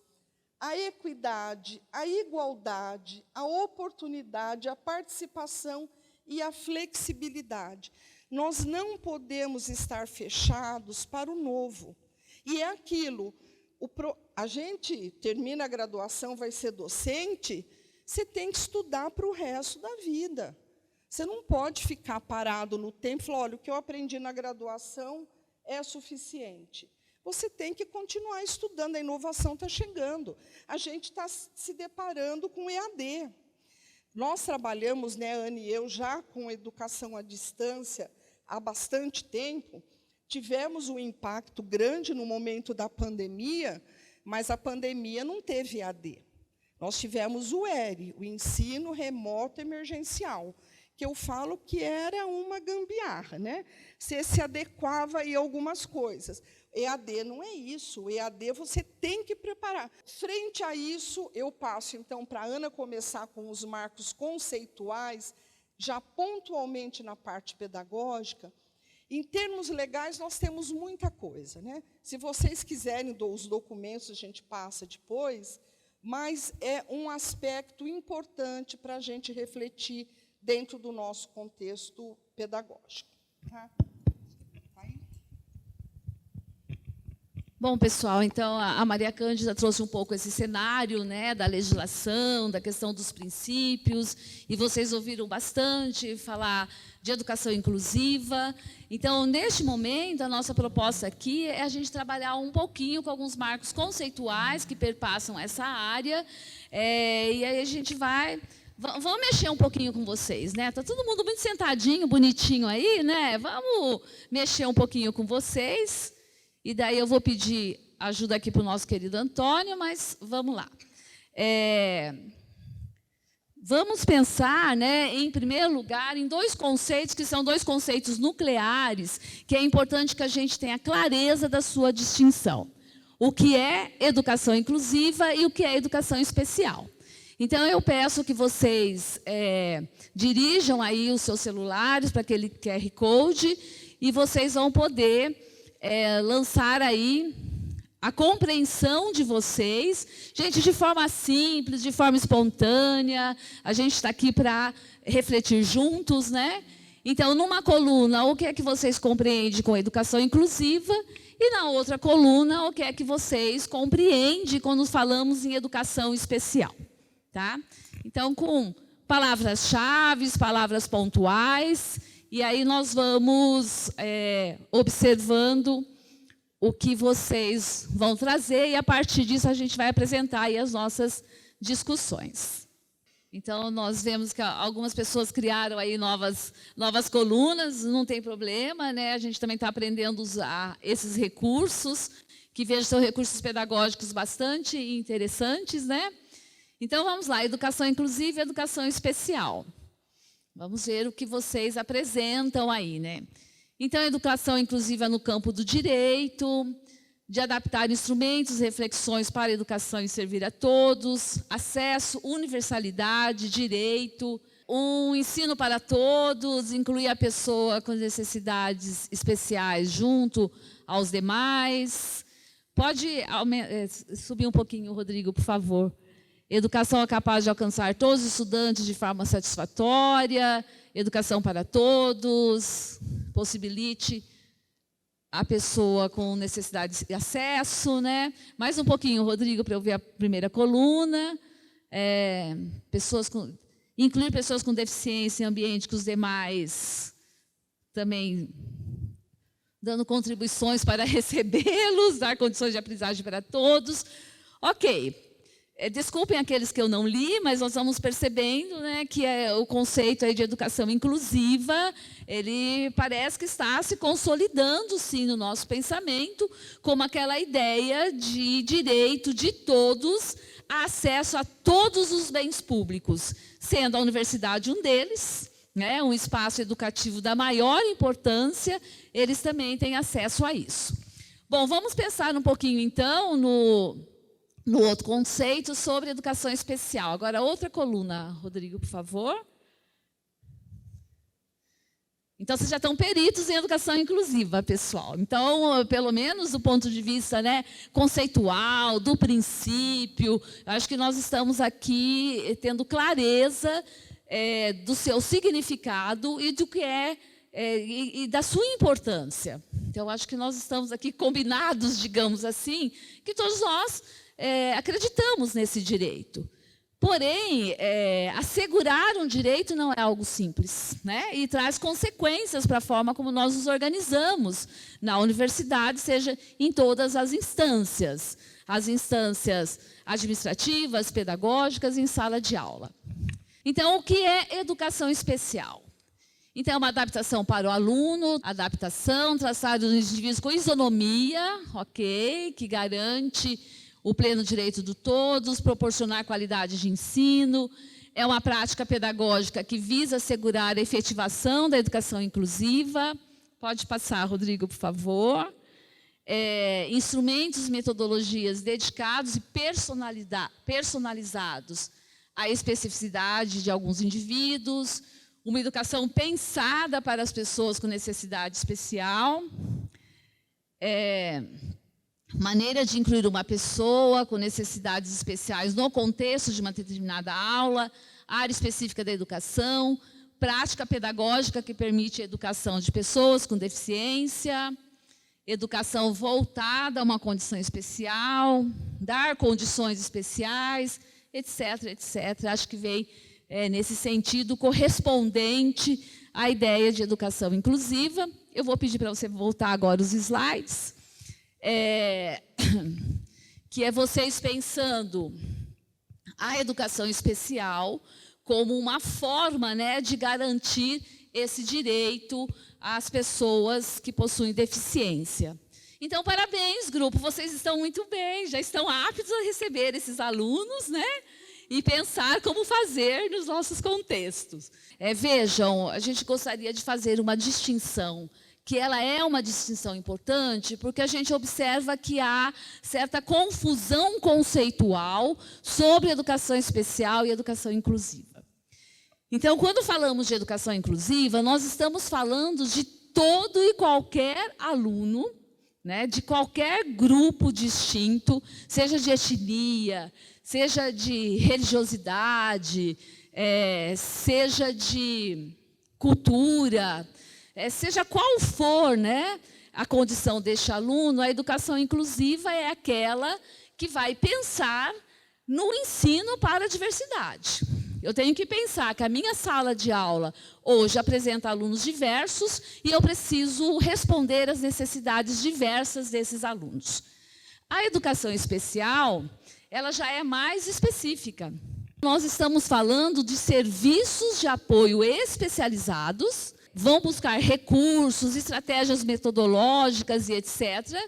a equidade, a igualdade, a oportunidade, a participação e a flexibilidade. Nós não podemos estar fechados para o novo. E é aquilo, a gente termina a graduação, vai ser docente, você tem que estudar para o resto da vida. Você não pode ficar parado no tempo e falar, olha, o que eu aprendi na graduação é suficiente. Você tem que continuar estudando, a inovação está chegando. A gente está se deparando com EAD. Nós trabalhamos, né, Ana e eu, já com educação à distância há bastante tempo. Tivemos um impacto grande no momento da pandemia, mas a pandemia não teve EAD. Nós tivemos o ERE, o Ensino Remoto Emergencial, que eu falo que era uma gambiarra, né? Você se adequava a algumas coisas. EAD não é isso. EAD você tem que preparar. Frente a isso, eu passo, então, para a Ana começar com os marcos conceituais, já pontualmente na parte pedagógica. Em termos legais, nós temos muita coisa, né? Se vocês quiserem, os documentos a gente passa depois, mas é um aspecto importante para a gente refletir dentro do nosso contexto pedagógico. Tá? Bom, pessoal, então, a Maria Cândida trouxe um pouco esse cenário, né, da legislação, da questão dos princípios, e vocês ouviram bastante falar de educação inclusiva. Então, neste momento, a nossa proposta aqui é a gente trabalhar um pouquinho com alguns marcos conceituais que perpassam essa área, e aí a gente vai Vamos mexer um pouquinho com vocês, né? Tá todo mundo muito sentadinho, bonitinho aí, né? Vamos mexer um pouquinho com vocês. E daí eu vou pedir ajuda aqui para o nosso querido Antônio, mas vamos lá. Vamos pensar, né, em primeiro lugar, em dois conceitos, que são dois conceitos nucleares, que é importante que a gente tenha clareza da sua distinção. O que é educação inclusiva e o que é educação especial. Então, eu peço que vocês dirijam aí os seus celulares para aquele QR Code e vocês vão poder lançar aí a compreensão de vocês, gente, de forma simples, de forma espontânea. A gente está aqui para refletir juntos, né? Então, numa coluna, o que é que vocês compreendem com educação inclusiva? E na outra coluna, o que é que vocês compreendem quando falamos em educação especial? Tá? Então, com palavras-chave, palavras pontuais, e aí nós vamos observando o que vocês vão trazer, e a partir disso a gente vai apresentar aí as nossas discussões. Então, nós vemos que algumas pessoas criaram aí novas colunas, não tem problema, né? A gente também está aprendendo a usar esses recursos, que vejo são recursos pedagógicos bastante interessantes, né? Então, vamos lá, educação inclusiva e educação especial. Vamos ver o que vocês apresentam aí, né? Então, educação inclusiva no campo do direito, de adaptar instrumentos, reflexões para a educação e servir a todos, acesso, universalidade, direito, um ensino para todos, incluir a pessoa com necessidades especiais junto aos demais. Pode subir um pouquinho, Rodrigo, por favor. Educação é capaz de alcançar todos os estudantes de forma satisfatória, educação para todos, possibilite a pessoa com necessidade de acesso, né? Mais um pouquinho, Rodrigo, para eu ver a primeira coluna. Incluir pessoas com deficiência em ambiente que os demais também dando contribuições para recebê-los, dar condições de aprendizagem para todos. Ok. Desculpem aqueles que eu não li, mas nós vamos percebendo, né, que o conceito aí de educação inclusiva, ele parece que está se consolidando, sim, no nosso pensamento, como aquela ideia de direito de todos a acesso a todos os bens públicos, sendo a universidade um deles, né, um espaço educativo da maior importância, eles também têm acesso a isso. Bom, vamos pensar um pouquinho, então, no outro conceito sobre educação especial. Agora, outra coluna, Rodrigo, por favor. Então, vocês já estão peritos em educação inclusiva, pessoal. Então, pelo menos do ponto de vista, né, conceitual, do princípio, acho que nós estamos aqui tendo clareza do seu significado e do que e da sua importância. Então, acho que nós estamos aqui combinados, digamos assim, que todos nós acreditamos nesse direito. Porém, assegurar um direito não é algo simples, né? E traz consequências para a forma como nós nos organizamos na universidade, seja em todas as instâncias administrativas, pedagógicas, em sala de aula. Então, o que é educação especial? Então, é uma adaptação para o aluno, adaptação, traçado dos indivíduos com isonomia, ok, que garante o pleno direito de todos, proporcionar qualidade de ensino. É uma prática pedagógica que visa assegurar a efetivação da educação inclusiva. Pode passar, Rodrigo, por favor. Instrumentos e metodologias dedicados e personalizados à especificidade de alguns indivíduos. Uma educação pensada para as pessoas com necessidade especial. Maneira de incluir uma pessoa com necessidades especiais no contexto de uma determinada aula, área específica da educação, prática pedagógica que permite a educação de pessoas com deficiência, educação voltada a uma condição especial, dar condições especiais, etc., etc. Acho que vem nesse sentido correspondente à ideia de educação inclusiva. Eu vou pedir para você voltar agora os slides. Que é vocês pensando a educação especial como uma forma, né, de garantir esse direito às pessoas que possuem deficiência. Então, parabéns, grupo, vocês estão muito bem, já estão aptos a receber esses alunos, né? E pensar como fazer nos nossos contextos. Vejam, a gente gostaria de fazer uma distinção, que ela é uma distinção importante, porque a gente observa que há certa confusão conceitual sobre educação especial e educação inclusiva. Então, quando falamos de educação inclusiva, nós estamos falando de todo e qualquer aluno, né, de qualquer grupo distinto, seja de etnia, seja de religiosidade, seja de cultura, seja qual for, né, a condição deste aluno, a educação inclusiva é aquela que vai pensar no ensino para a diversidade. Eu tenho que pensar que a minha sala de aula hoje apresenta alunos diversos e eu preciso responder às necessidades diversas desses alunos. A educação especial, ela já é mais específica. Nós estamos falando de serviços de apoio especializados, vão buscar recursos, estratégias metodológicas e etc.,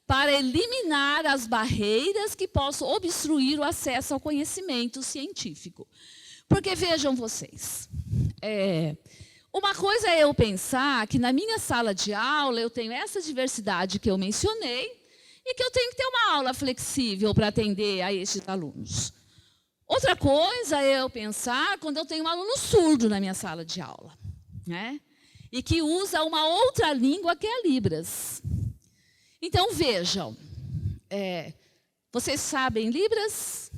para eliminar as barreiras que possam obstruir o acesso ao conhecimento científico. Porque, vejam vocês, uma coisa é eu pensar que na minha sala de aula eu tenho essa diversidade que eu mencionei e que eu tenho que ter uma aula flexível para atender a estes alunos. Outra coisa é eu pensar quando eu tenho um aluno surdo na minha sala de aula, né? E que usa uma outra língua que é a Libras. Então, vejam, vocês sabem Libras?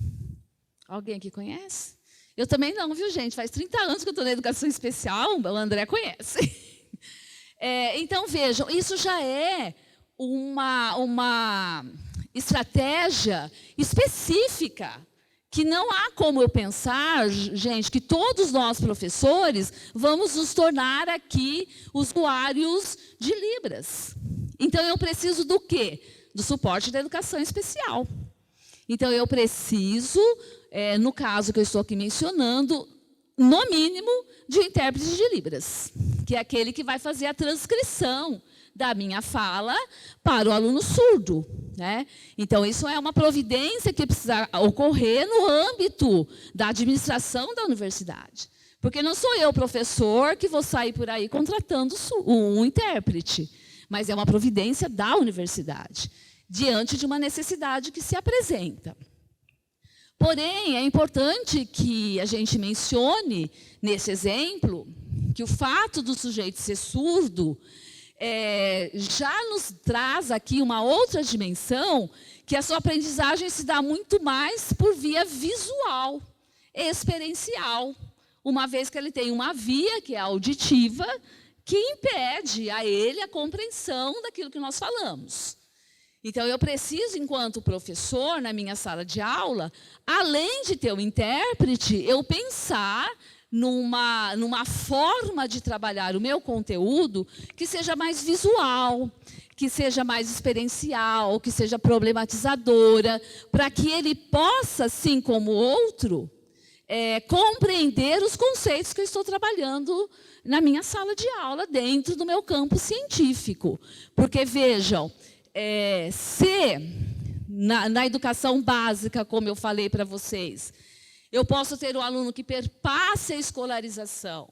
Alguém aqui conhece? Eu também não, viu, gente? Faz 30 anos que eu estou na educação especial, o André conhece. Então, vejam, isso já é uma estratégia específica, que não há como eu pensar, gente, que todos nós, professores, vamos nos tornar aqui usuários de Libras. Então, eu preciso do quê? Do suporte da educação especial. Então, eu preciso, no caso que eu estou aqui mencionando, no mínimo, de um intérprete de Libras, que é aquele que vai fazer a transcrição da minha fala para o aluno surdo, né? Então, isso é uma providência que precisa ocorrer no âmbito da administração da universidade. Porque não sou eu, professor, que vou sair por aí contratando um intérprete, mas é uma providência da universidade, diante de uma necessidade que se apresenta. Porém, é importante que a gente mencione, nesse exemplo, que o fato do sujeito ser surdo já nos traz aqui uma outra dimensão, que a sua aprendizagem se dá muito mais por via visual, experiencial, uma vez que ele tem uma via, que é auditiva, que impede a ele a compreensão daquilo que nós falamos. Então, eu preciso, enquanto professor, na minha sala de aula, além de ter um intérprete, eu pensar numa forma de trabalhar o meu conteúdo que seja mais visual, que seja mais experiencial, que seja problematizadora, para que ele possa, assim como o outro, compreender os conceitos que eu estou trabalhando na minha sala de aula, dentro do meu campo científico. Porque, vejam, se na educação básica, como eu falei para vocês, eu posso ter um aluno que perpasse a escolarização,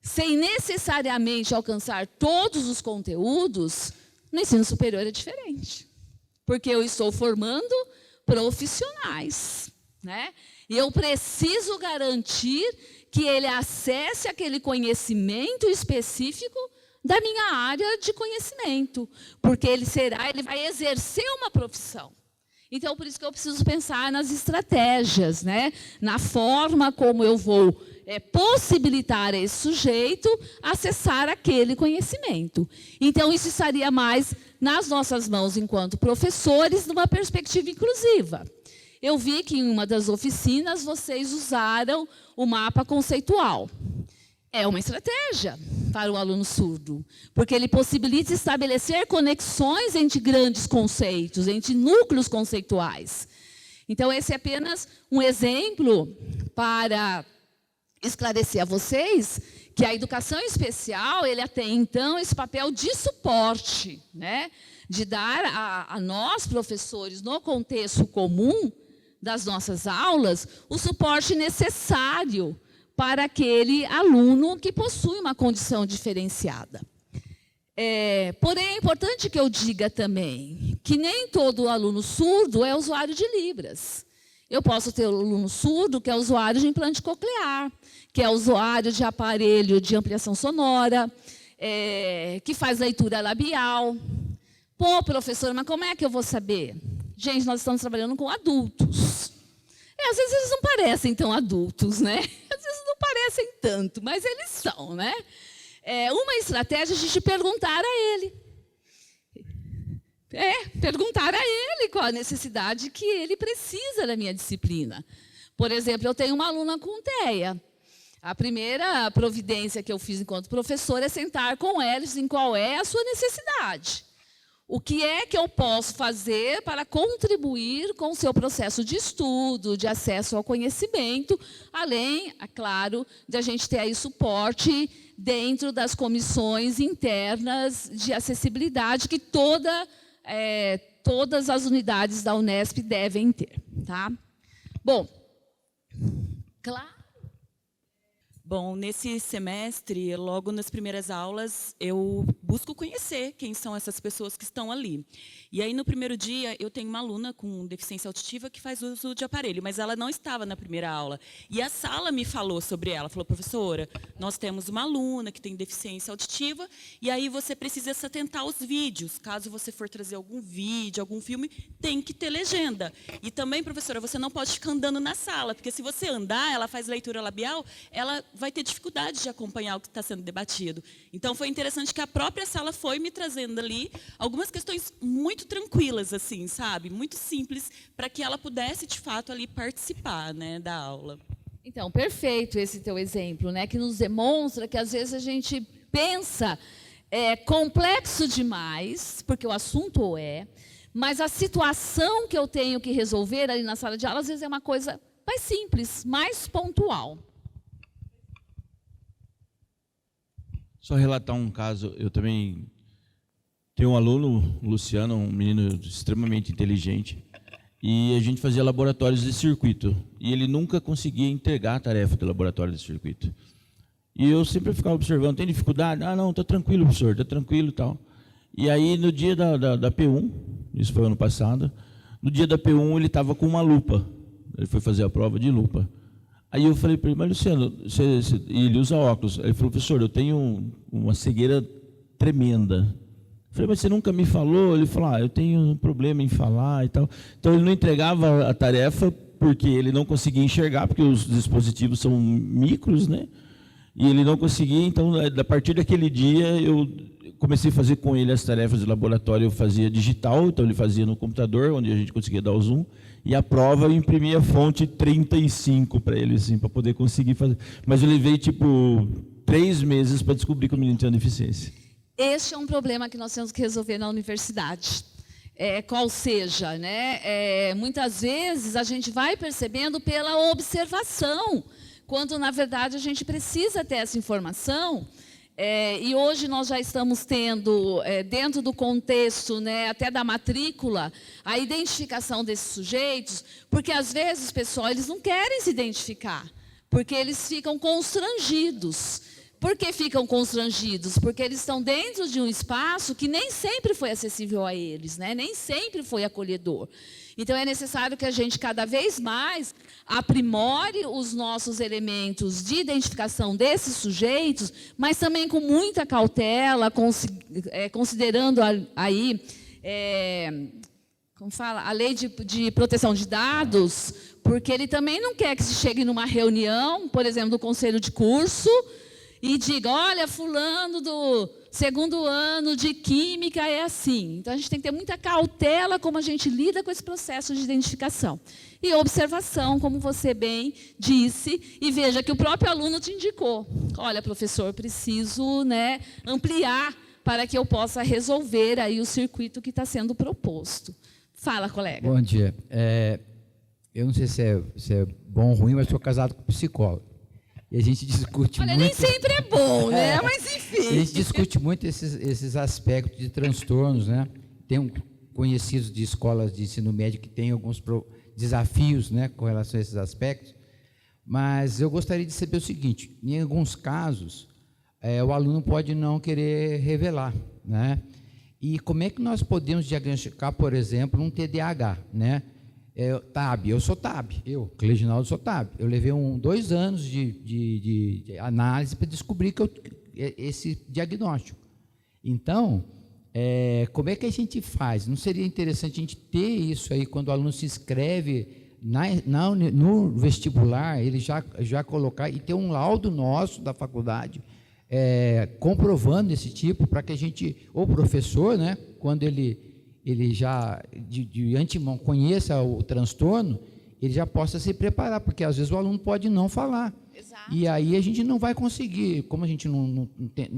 sem necessariamente alcançar todos os conteúdos, no ensino superior é diferente. Porque eu estou formando profissionais, né? E eu preciso garantir que ele acesse aquele conhecimento específico da minha área de conhecimento, porque ele vai exercer uma profissão. Então, por isso que eu preciso pensar nas estratégias, né? Na forma como eu vou possibilitar a esse sujeito acessar aquele conhecimento. Então, isso estaria mais nas nossas mãos, enquanto professores, numa perspectiva inclusiva. Eu vi que em uma das oficinas vocês usaram o mapa conceitual. É uma estratégia para o aluno surdo, porque ele possibilita estabelecer conexões entre grandes conceitos, entre núcleos conceituais. Então, esse é apenas um exemplo para esclarecer a vocês que a educação especial, ele tem, então, esse papel de suporte, né? De dar a nós, professores, no contexto comum das nossas aulas, o suporte necessário para aquele aluno que possui uma condição diferenciada. Porém, é importante que eu diga também que nem todo aluno surdo é usuário de Libras. Eu posso ter um aluno surdo que é usuário de implante coclear, que é usuário de aparelho de ampliação sonora, que faz leitura labial. Pô, professora, mas como é que eu vou saber? Gente, nós estamos trabalhando com adultos. Às vezes eles não parecem tão adultos, né? Às vezes não parecem tanto, mas eles são, né? Uma estratégia é a gente perguntar a ele. Perguntar a ele qual a necessidade que ele precisa da minha disciplina. Por exemplo, eu tenho uma aluna com TEA. A primeira providência que eu fiz enquanto professora é sentar com ela e dizer qual é a sua necessidade. O que é que eu posso fazer para contribuir com o seu processo de estudo, de acesso ao conhecimento, além, é claro, de a gente ter aí suporte dentro das comissões internas de acessibilidade que todas as unidades da Unesp devem ter. Tá? Bom, claro. Bom, nesse semestre, logo nas primeiras aulas, eu busco conhecer quem são essas pessoas que estão ali. E aí, no primeiro dia, eu tenho uma aluna com deficiência auditiva que faz uso de aparelho, mas ela não estava na primeira aula. E a sala me falou sobre ela, falou, professora, nós temos uma aluna que tem deficiência auditiva, e aí você precisa se atentar aos vídeos. Caso você for trazer algum vídeo, algum filme, tem que ter legenda. E também, professora, você não pode ficar andando na sala, porque se você andar, ela faz leitura labial, ela vai ter dificuldade de acompanhar o que está sendo debatido. Então, foi interessante que a própria sala foi me trazendo ali algumas questões muito tranquilas, assim, sabe? Muito simples, para que ela pudesse, de fato, ali participar, né, da aula. Então, perfeito esse teu exemplo, né, que nos demonstra que, às vezes, a gente pensa complexo demais, porque o assunto mas a situação que eu tenho que resolver ali na sala de aula, às vezes, é uma coisa mais simples, mais pontual. Só relatar um caso, eu também tenho um aluno, Luciano, um menino extremamente inteligente, e a gente fazia laboratórios de circuito, e ele nunca conseguia entregar a tarefa do laboratório de circuito. E eu sempre ficava observando, tem dificuldade? Ah, não, está tranquilo, professor, está tranquilo e tal. E aí, no dia da P1, isso foi ano passado, no dia da P1 ele estava com uma lupa, ele foi fazer a prova de lupa. Aí eu falei para ele, mas Luciano, ele usa óculos. Ele falou, professor, eu tenho uma cegueira tremenda. Eu falei, mas você nunca me falou? Ele falou, eu tenho um problema em falar e tal. Então ele não entregava a tarefa porque ele não conseguia enxergar, porque os dispositivos são micros, né? E ele não conseguia, então, a partir daquele dia, eu comecei a fazer com ele as tarefas de laboratório, eu fazia digital, então ele fazia no computador, onde a gente conseguia dar o zoom, e a prova eu imprimia a fonte 35 para ele, assim, para poder conseguir fazer. Mas eu levei, 3 meses para descobrir que o menino tinha deficiência. Este é um problema que nós temos que resolver na universidade. Qual seja, né? Muitas vezes a gente vai percebendo pela observação, quando, na verdade, a gente precisa ter essa informação. E hoje nós já estamos tendo, dentro do contexto, né, até da matrícula, a identificação desses sujeitos, porque, às vezes, pessoal, eles não querem se identificar, porque eles ficam constrangidos. Por que ficam constrangidos? Porque eles estão dentro de um espaço que nem sempre foi acessível a eles, né? Nem sempre foi acolhedor. Então, é necessário que a gente, cada vez mais, aprimore os nossos elementos de identificação desses sujeitos, mas também com muita cautela, considerando aí, como fala, a lei de proteção de dados, porque ele também não quer que se chegue numa reunião, por exemplo, do conselho de curso, e diga, olha, fulano do segundo ano de química é assim. Então, a gente tem que ter muita cautela como a gente lida com esse processo de identificação. E observação, como você bem disse, e veja que o próprio aluno te indicou. Olha, professor, preciso, né, ampliar para que eu possa resolver aí o circuito que está sendo proposto. Fala, colega. Bom dia. Eu não sei se é bom ou ruim, mas sou casado com psicólogo. E a gente discute Olha, muito... nem sempre é bom, né? Mas A enfim. gente discute muito esses aspectos de transtornos, né? Tem conhecidos de escolas de ensino médio que têm alguns desafios, né, com relação a esses aspectos, mas eu gostaria de saber o seguinte: em alguns casos, o aluno pode não querer revelar, né? E como é que nós podemos diagnosticar, por exemplo, um TDAH, né? TAB, eu sou TAB, Cleginaldo, sou TAB. Eu levei 2 anos de análise para descobrir esse diagnóstico. Então, como é que a gente faz? Não seria interessante a gente ter isso aí quando o aluno se inscreve no vestibular, ele já colocar e ter um laudo nosso da faculdade comprovando esse tipo, para que a gente, o professor, né, quando ele já de antemão conheça o transtorno, ele já possa se preparar, porque às vezes o aluno pode não falar. Exato. E aí a gente não vai conseguir, como a gente não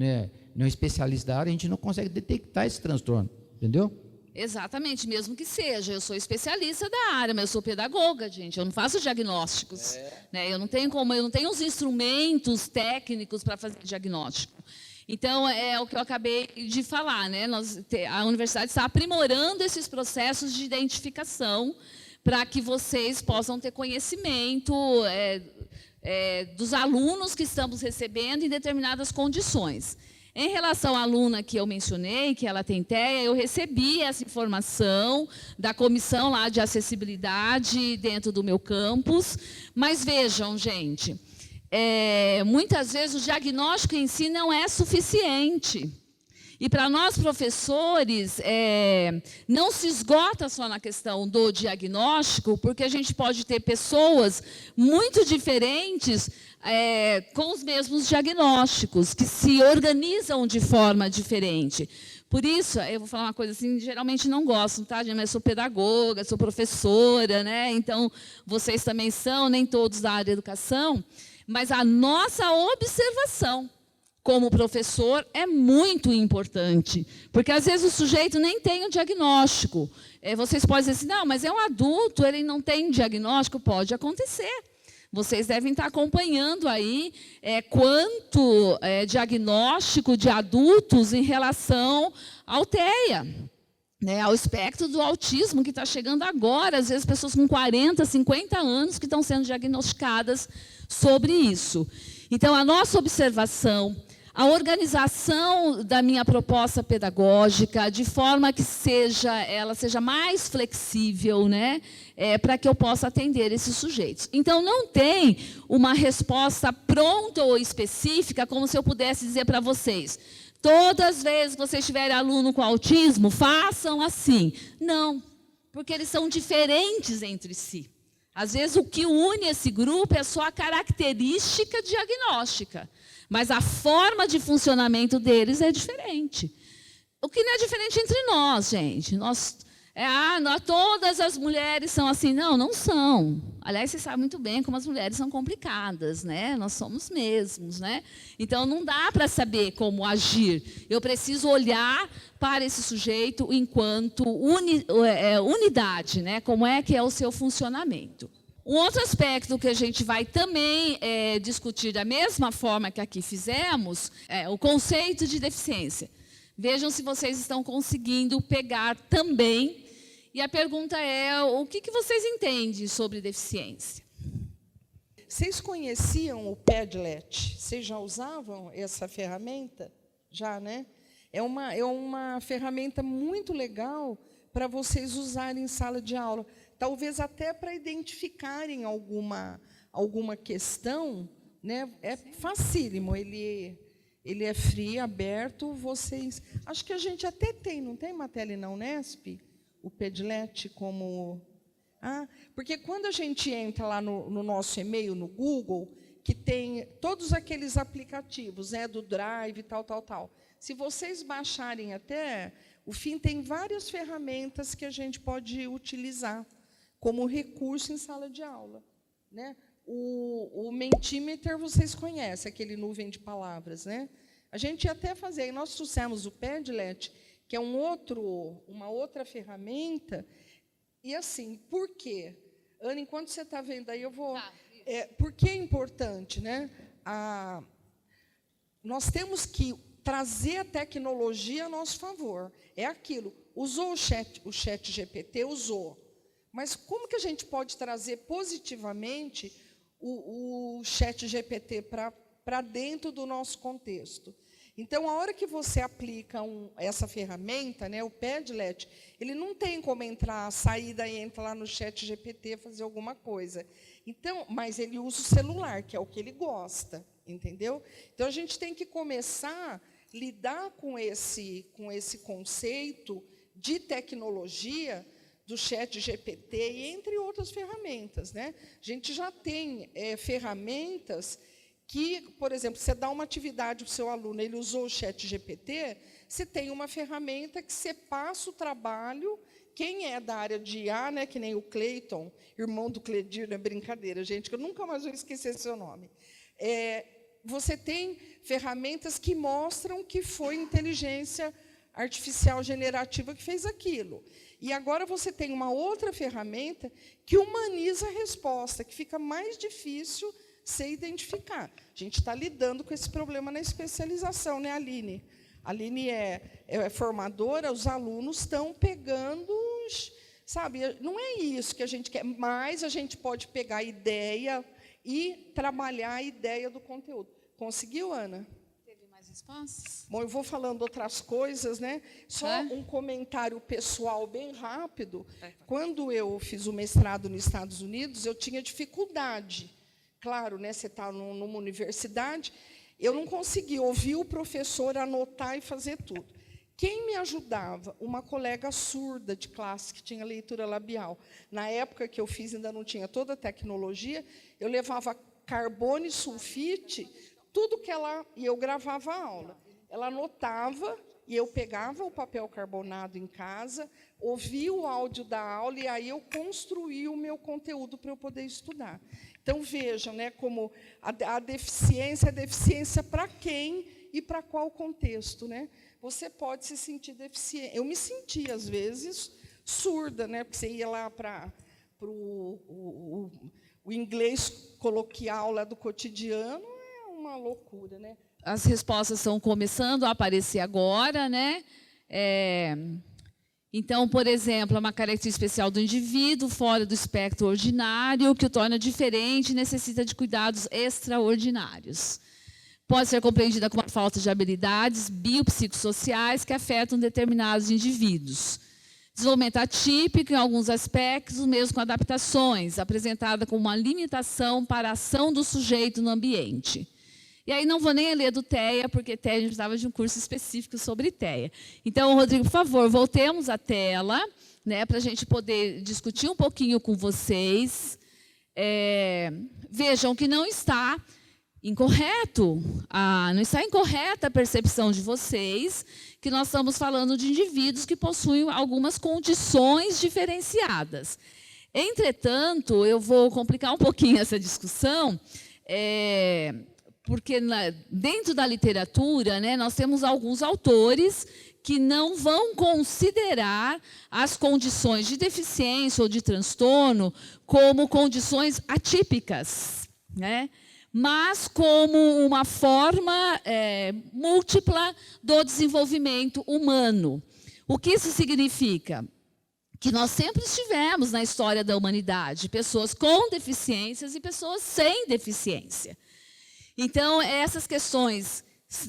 é especialista da área, a gente não consegue detectar esse transtorno, entendeu? Exatamente, mesmo que seja. Eu sou especialista da área, mas eu sou pedagoga, gente. Eu não faço diagnósticos. Né? Eu não tenho os instrumentos técnicos para fazer diagnóstico. Então, é o que eu acabei de falar, né? A universidade está aprimorando esses processos de identificação para que vocês possam ter conhecimento dos alunos que estamos recebendo em determinadas condições. Em relação à aluna que eu mencionei, que ela tem TEA, eu recebi essa informação da comissão lá de acessibilidade dentro do meu campus. Mas vejam, gente, muitas vezes o diagnóstico em si não é suficiente. E para nós, professores, não se esgota só na questão do diagnóstico, porque a gente pode ter pessoas muito diferentes com os mesmos diagnósticos, que se organizam de forma diferente. Por isso, eu vou falar uma coisa assim, geralmente não gosto, tá, gente? Mas sou pedagoga, sou professora, né? Então, vocês também são, nem todos da área de educação, mas a nossa observação como professor é muito importante, porque às vezes o sujeito nem tem o diagnóstico. Vocês podem dizer assim, não, mas é um adulto, ele não tem diagnóstico. Pode acontecer. Vocês devem estar acompanhando aí quanto diagnóstico de adultos em relação ao TEA, né, ao espectro do autismo, que está chegando agora, às vezes pessoas com 40, 50 anos que estão sendo diagnosticadas sobre isso. Então, a nossa observação, a organização da minha proposta pedagógica, de forma que ela seja mais flexível, né, para que eu possa atender esses sujeitos. Então, não tem uma resposta pronta ou específica, como se eu pudesse dizer para vocês, todas as vezes que vocês tiverem aluno com autismo, façam assim. Não, porque eles são diferentes entre si. Às vezes, o que une esse grupo é só a característica diagnóstica, mas a forma de funcionamento deles é diferente. O que não é diferente entre nós, gente. Todas as mulheres são assim. Não, não são. Aliás, você sabe muito bem como as mulheres são complicadas, né? Nós somos mesmos, né? Então, não dá para saber como agir. Eu preciso olhar para esse sujeito enquanto unidade, né? Como é que é o seu funcionamento. Um outro aspecto que a gente vai também discutir da mesma forma que aqui fizemos é o conceito de deficiência. Vejam se vocês estão conseguindo pegar também. E a pergunta é, o que vocês entendem sobre deficiência? Vocês conheciam o Padlet? Vocês já usavam essa ferramenta? Já, né? É uma ferramenta muito legal para vocês usarem em sala de aula. Talvez até para identificarem alguma questão, né? É facílimo, ele é free, aberto, vocês... Acho que a gente até tem, não tem matéria na Unesp? O Padlet como... porque quando a gente entra lá no nosso e-mail, no Google, que tem todos aqueles aplicativos, do Drive, tal. Se vocês baixarem até, o fim tem várias ferramentas que a gente pode utilizar como recurso em sala de aula, né? O Mentimeter vocês conhecem, aquele nuvem de palavras, né? A gente ia até fazer, nós trouxemos o Padlet, que é uma outra ferramenta, e assim, por quê? Ana, enquanto você está vendo aí, eu vou... por que é importante, né? nós temos que trazer a tecnologia a nosso favor. É aquilo. Usou o chat GPT, usou. Mas como que a gente pode trazer positivamente o chat GPT para dentro do nosso contexto? Então, a hora que você aplica essa ferramenta, né, o Padlet, ele não tem como entrar, sair daí, entrar lá no chat GPT, fazer alguma coisa. Então, mas ele usa o celular, que é o que ele gosta, entendeu? Então, a gente tem que começar a lidar com esse conceito de tecnologia do chat GPT, e entre outras ferramentas, né? A gente já tem ferramentas que, por exemplo, você dá uma atividade para o seu aluno, ele usou o chat GPT, você tem uma ferramenta que você passa o trabalho. Quem é da área de IA, né, que nem o Cleiton, irmão do Cledir, não é brincadeira, gente, que eu nunca mais vou esquecer seu nome. Você tem ferramentas que mostram que foi inteligência artificial generativa que fez aquilo. E agora você tem uma outra ferramenta que humaniza a resposta, que fica mais difícil se identificar. A gente está lidando com esse problema na especialização, né, Aline? A Aline é formadora, os alunos estão pegando, sabe? Não é isso que a gente quer, mas a gente pode pegar a ideia e trabalhar a ideia do conteúdo. Conseguiu, Ana? Teve mais respostas? Bom, eu vou falando outras coisas, né? Só um comentário pessoal bem rápido. Quando eu fiz o mestrado nos Estados Unidos, eu tinha dificuldade. Claro, né, você está numa universidade, eu não consegui ouvir o professor, anotar e fazer tudo. Quem me ajudava? Uma colega surda de classe, que tinha leitura labial. Na época que eu fiz, ainda não tinha toda a tecnologia, eu levava carbono e sulfite, tudo que ela... E eu gravava a aula. Ela anotava, e eu pegava o papel carbonado em casa, ouvia o áudio da aula, e aí eu construía o meu conteúdo para eu poder estudar. Então, vejam, né, como a deficiência é deficiência para quem e para qual contexto, né? Você pode se sentir deficiente. Eu me sentia, às vezes, surda, né? Porque você ia lá para o inglês coloquial lá do cotidiano, é uma loucura, né? As respostas estão começando a aparecer agora, né? Então, por exemplo, é uma característica especial do indivíduo, fora do espectro ordinário, que o torna diferente e necessita de cuidados extraordinários. Pode ser compreendida como a falta de habilidades biopsicossociais que afetam determinados indivíduos. Desenvolvimento atípico em alguns aspectos, mesmo com adaptações, apresentada como uma limitação para a ação do sujeito no ambiente. E aí não vou nem ler do TEA, porque TEA a gente precisava de um curso específico sobre TEA. Então, Rodrigo, por favor, voltemos à tela, né, para a gente poder discutir um pouquinho com vocês. Vejam que não está incorreto, não está incorreta a percepção de vocês, que nós estamos falando de indivíduos que possuem algumas condições diferenciadas. Entretanto, eu vou complicar um pouquinho essa discussão, porque dentro da literatura, né, nós temos alguns autores que não vão considerar as condições de deficiência ou de transtorno como condições atípicas, né, mas como uma forma múltipla do desenvolvimento humano. O que isso significa? Que nós sempre tivemos na história da humanidade pessoas com deficiências e pessoas sem deficiência. Então, essas questões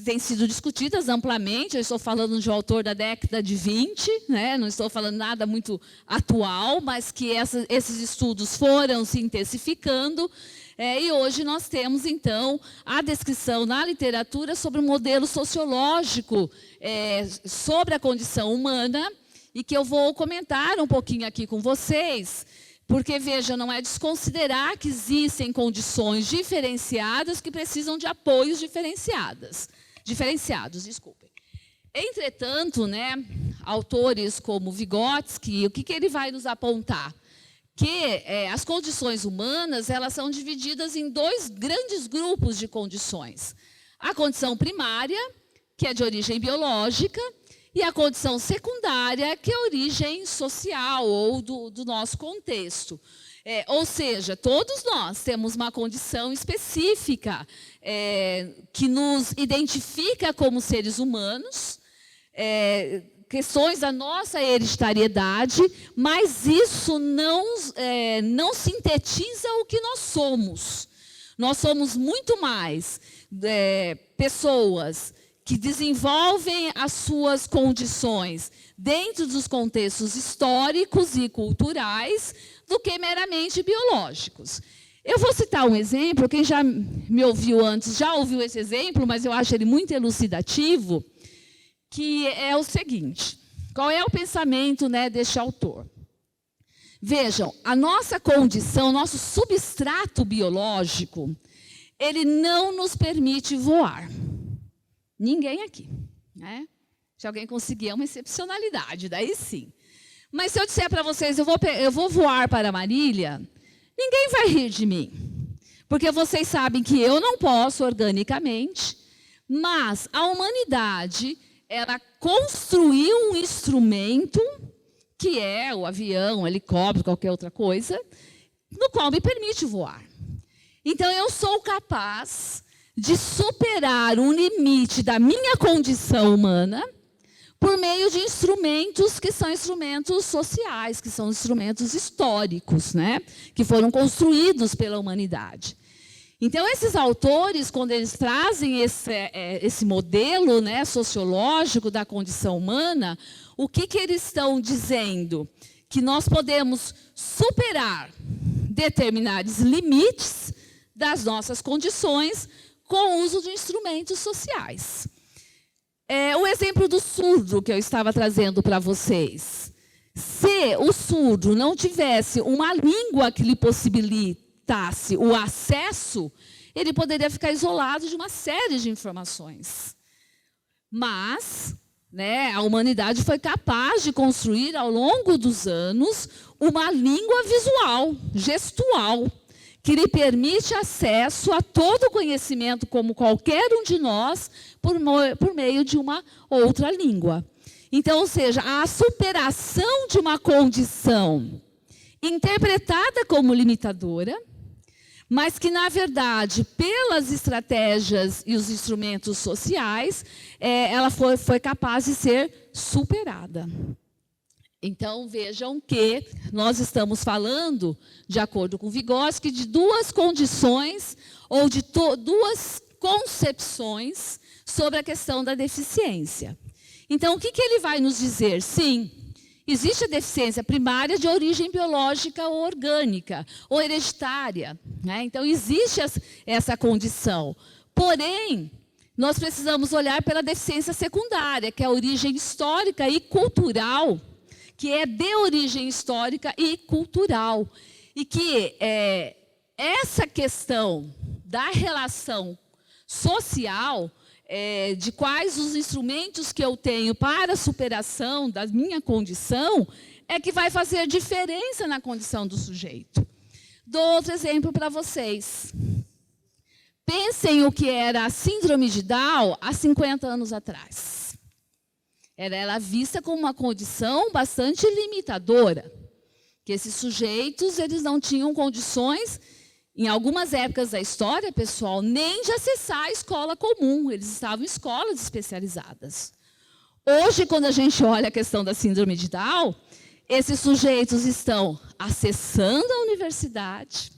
têm sido discutidas amplamente. Eu estou falando de um autor da década de 20, né? Não estou falando nada muito atual, mas que esses estudos foram se intensificando. E hoje nós temos, então, a descrição na literatura sobre o modelo sociológico sobre a condição humana, e que eu vou comentar um pouquinho aqui com vocês. Porque, veja, não é desconsiderar que existem condições diferenciadas que precisam de apoios diferenciados. Entretanto, né, autores como Vygotsky, o que ele vai nos apontar? Que as condições humanas elas são divididas em dois grandes grupos de condições. A condição primária, que é de origem biológica, e a condição secundária, que é a origem social ou do nosso contexto. Ou seja, todos nós temos uma condição específica que nos identifica como seres humanos, questões da nossa hereditariedade, mas isso não sintetiza o que nós somos. Nós somos muito mais pessoas que desenvolvem as suas condições dentro dos contextos históricos e culturais do que meramente biológicos. Eu vou citar um exemplo, quem já me ouviu antes já ouviu esse exemplo, mas eu acho ele muito elucidativo, que é o seguinte: qual é o pensamento, né, deste autor? Vejam, a nossa condição, nosso substrato biológico, ele não nos permite voar. Ninguém aqui, né? Se alguém conseguir, é uma excepcionalidade, daí sim. Mas se eu disser para vocês, eu vou voar para Marília, ninguém vai rir de mim. Porque vocês sabem que eu não posso organicamente, mas a humanidade, ela construiu um instrumento, que é o avião, o helicóptero, qualquer outra coisa, no qual me permite voar. Então, eu sou capaz de superar um limite da minha condição humana por meio de instrumentos que são instrumentos sociais, que são instrumentos históricos, né, que foram construídos pela humanidade. Então, esses autores, quando eles trazem esse modelo, né, sociológico da condição humana, o que eles estão dizendo? Que nós podemos superar determinados limites das nossas condições com o uso de instrumentos sociais. O exemplo do surdo que eu estava trazendo para vocês. Se o surdo não tivesse uma língua que lhe possibilitasse o acesso, ele poderia ficar isolado de uma série de informações. Mas, né, a humanidade foi capaz de construir, ao longo dos anos, uma língua visual, gestual, que lhe permite acesso a todo o conhecimento, como qualquer um de nós, por meio de uma outra língua. Então, ou seja, a superação de uma condição interpretada como limitadora, mas que, na verdade, pelas estratégias e os instrumentos sociais, ela foi capaz de ser superada. Então, vejam que nós estamos falando, de acordo com Vygotsky, de duas condições ou de duas concepções sobre a questão da deficiência. Então, o que ele vai nos dizer? Sim, existe a deficiência primária de origem biológica ou orgânica, ou hereditária, né? Então, existe essa condição. Porém, nós precisamos olhar pela deficiência secundária, que é a origem histórica e cultural, que é de origem histórica e cultural. E que essa questão da relação social, de quais os instrumentos que eu tenho para a superação da minha condição, é que vai fazer diferença na condição do sujeito. Dou outro exemplo para vocês. Pensem o que era a síndrome de Down há 50 anos atrás. Era vista como uma condição bastante limitadora, que esses sujeitos eles não tinham condições, em algumas épocas da história, pessoal, nem de acessar a escola comum, eles estavam em escolas especializadas. Hoje, quando a gente olha a questão da síndrome de Down, esses sujeitos estão acessando a universidade,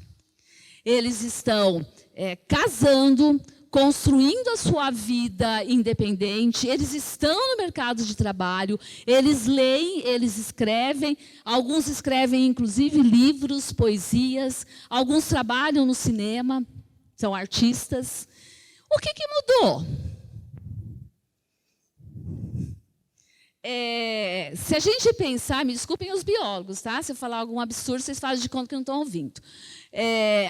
eles estão casando, construindo a sua vida independente, eles estão no mercado de trabalho, eles leem, eles escrevem, alguns escrevem inclusive livros, poesias, alguns trabalham no cinema, são artistas. O que mudou? Se a gente pensar, me desculpem os biólogos, tá? Se eu falar algum absurdo, vocês fazem de conta que não estão ouvindo.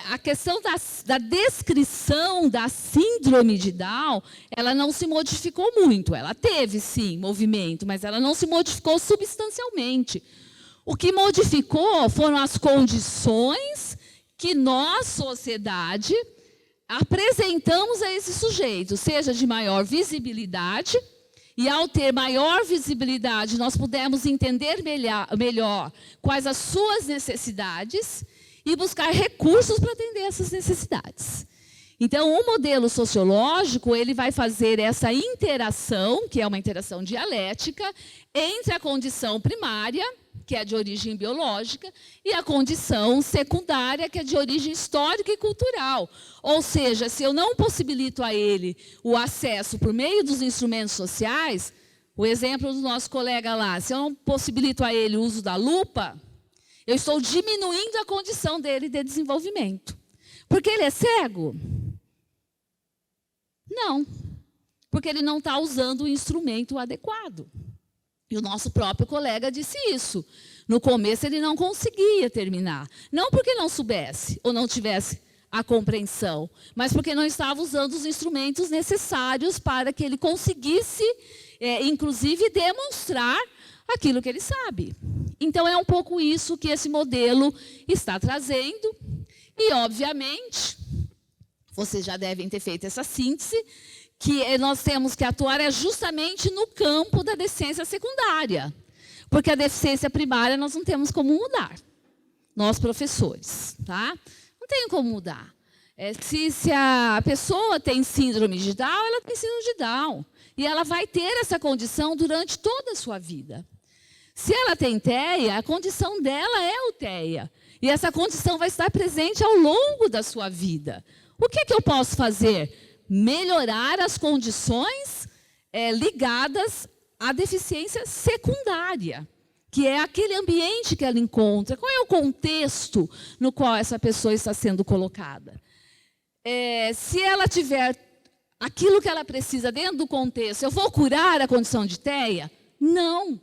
A questão da descrição da síndrome de Down, ela não se modificou muito. Ela teve, sim, movimento, mas ela não se modificou substancialmente. O que modificou foram as condições que nós, sociedade, apresentamos a esse sujeito, seja de maior visibilidade. E, ao ter maior visibilidade, nós pudemos entender melhor quais as suas necessidades e buscar recursos para atender essas necessidades. Então, o modelo sociológico, ele vai fazer essa interação, que é uma interação dialética, entre a condição primária, que é de origem biológica, e a condição secundária, que é de origem histórica e cultural. Ou seja, se eu não possibilito a ele o acesso por meio dos instrumentos sociais, o exemplo do nosso colega lá, se eu não possibilito a ele o uso da lupa, eu estou diminuindo a condição dele de desenvolvimento. Porque ele é cego? Não, porque ele não está usando o instrumento adequado. E o nosso próprio colega disse isso. No começo ele não conseguia terminar. Não porque não soubesse ou não tivesse a compreensão, mas porque não estava usando os instrumentos necessários para que ele conseguisse, inclusive, demonstrar aquilo que ele sabe. Então, é um pouco isso que esse modelo está trazendo. E, obviamente, vocês já devem ter feito essa síntese, que nós temos que atuar justamente no campo da deficiência secundária. Porque a deficiência primária nós não temos como mudar, nós professores. Tá? Não tem como mudar. Se a pessoa tem síndrome de Down, ela tem síndrome de Down. E ela vai ter essa condição durante toda a sua vida. Se ela tem TEA, a condição dela é o TEA. E essa condição vai estar presente ao longo da sua vida. O que eu posso fazer? Melhorar as condições ligadas à deficiência secundária, que é aquele ambiente que ela encontra. Qual é o contexto no qual essa pessoa está sendo colocada? Se ela tiver aquilo que ela precisa dentro do contexto, eu vou curar a condição de TEA? Não.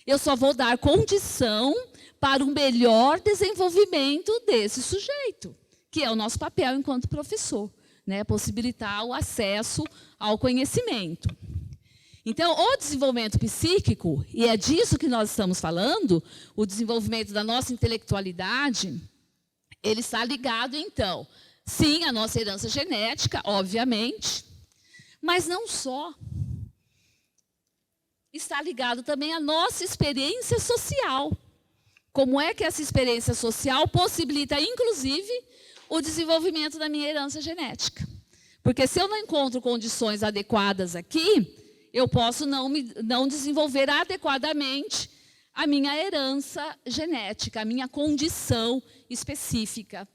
Eu só vou dar condição para um melhor desenvolvimento desse sujeito, que é o nosso papel enquanto professor, né? Possibilitar o acesso ao conhecimento. Então, o desenvolvimento psíquico, e é disso que nós estamos falando, o desenvolvimento da nossa intelectualidade, ele está ligado, então, sim, à nossa herança genética, obviamente, mas não só. Está ligado também à nossa experiência social. Como é que essa experiência social possibilita, inclusive, o desenvolvimento da minha herança genética? Porque se eu não encontro condições adequadas aqui, eu posso não desenvolver adequadamente a minha herança genética, a minha condição específica,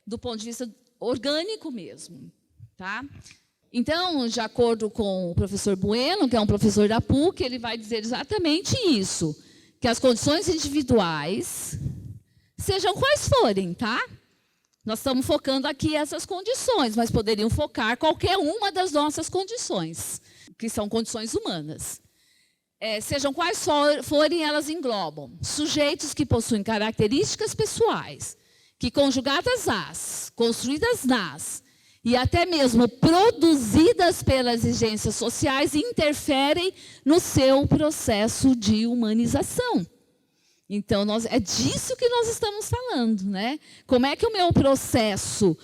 do ponto de vista orgânico mesmo. Tá? Então, de acordo com o professor Bueno, que é um professor da PUC, ele vai dizer exatamente isso, que as condições individuais, sejam quais forem, tá? Nós estamos focando aqui essas condições, mas poderiam focar qualquer uma das nossas condições, que são condições humanas. Sejam quais forem, elas englobam sujeitos que possuem características pessoais, que conjugadas às, construídas nas, e até mesmo produzidas pelas exigências sociais, interferem no seu processo de humanização. Então, é disso que nós estamos falando, né? Como é que o meu processo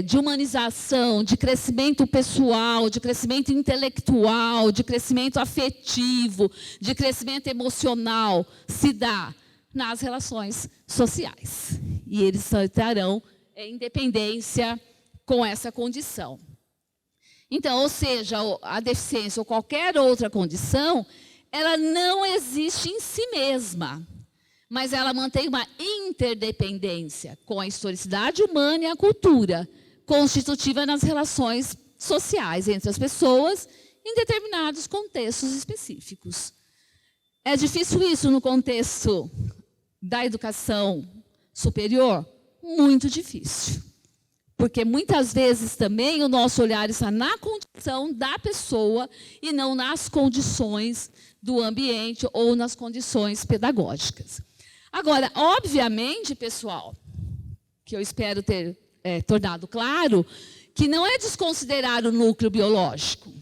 de humanização, de crescimento pessoal, de crescimento intelectual, de crescimento afetivo, de crescimento emocional se dá nas relações sociais. E eles estarão em dependência com essa condição. Então, ou seja, a deficiência ou qualquer outra condição, ela não existe em si mesma, mas ela mantém uma interdependência com a historicidade humana e a cultura, constitutiva nas relações sociais entre as pessoas em determinados contextos específicos. É difícil isso no contexto da educação superior? Muito difícil. Porque muitas vezes também o nosso olhar está na condição da pessoa e não nas condições do ambiente ou nas condições pedagógicas. Agora, obviamente, pessoal, que eu espero ter tornado claro, que não é desconsiderar o núcleo biológico,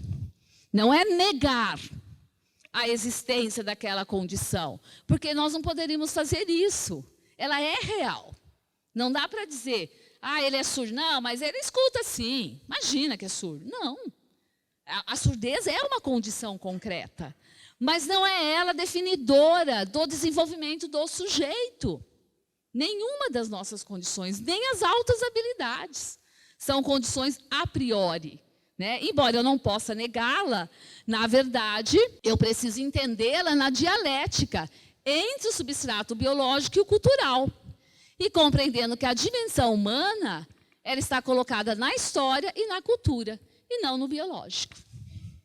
não é negar a existência daquela condição, porque nós não poderíamos fazer isso. Ela é real. Não dá para dizer, ele é surdo. Não, mas ele escuta sim. Imagina que é surdo. Não. A surdez é uma condição concreta, mas não é ela definidora do desenvolvimento do sujeito. Nenhuma das nossas condições, nem as altas habilidades, são condições a priori. Né? Embora eu não possa negá-la, na verdade, eu preciso entendê-la na dialética entre o substrato biológico e o cultural. E compreendendo que a dimensão humana ela está colocada na história e na cultura, e não no biológico.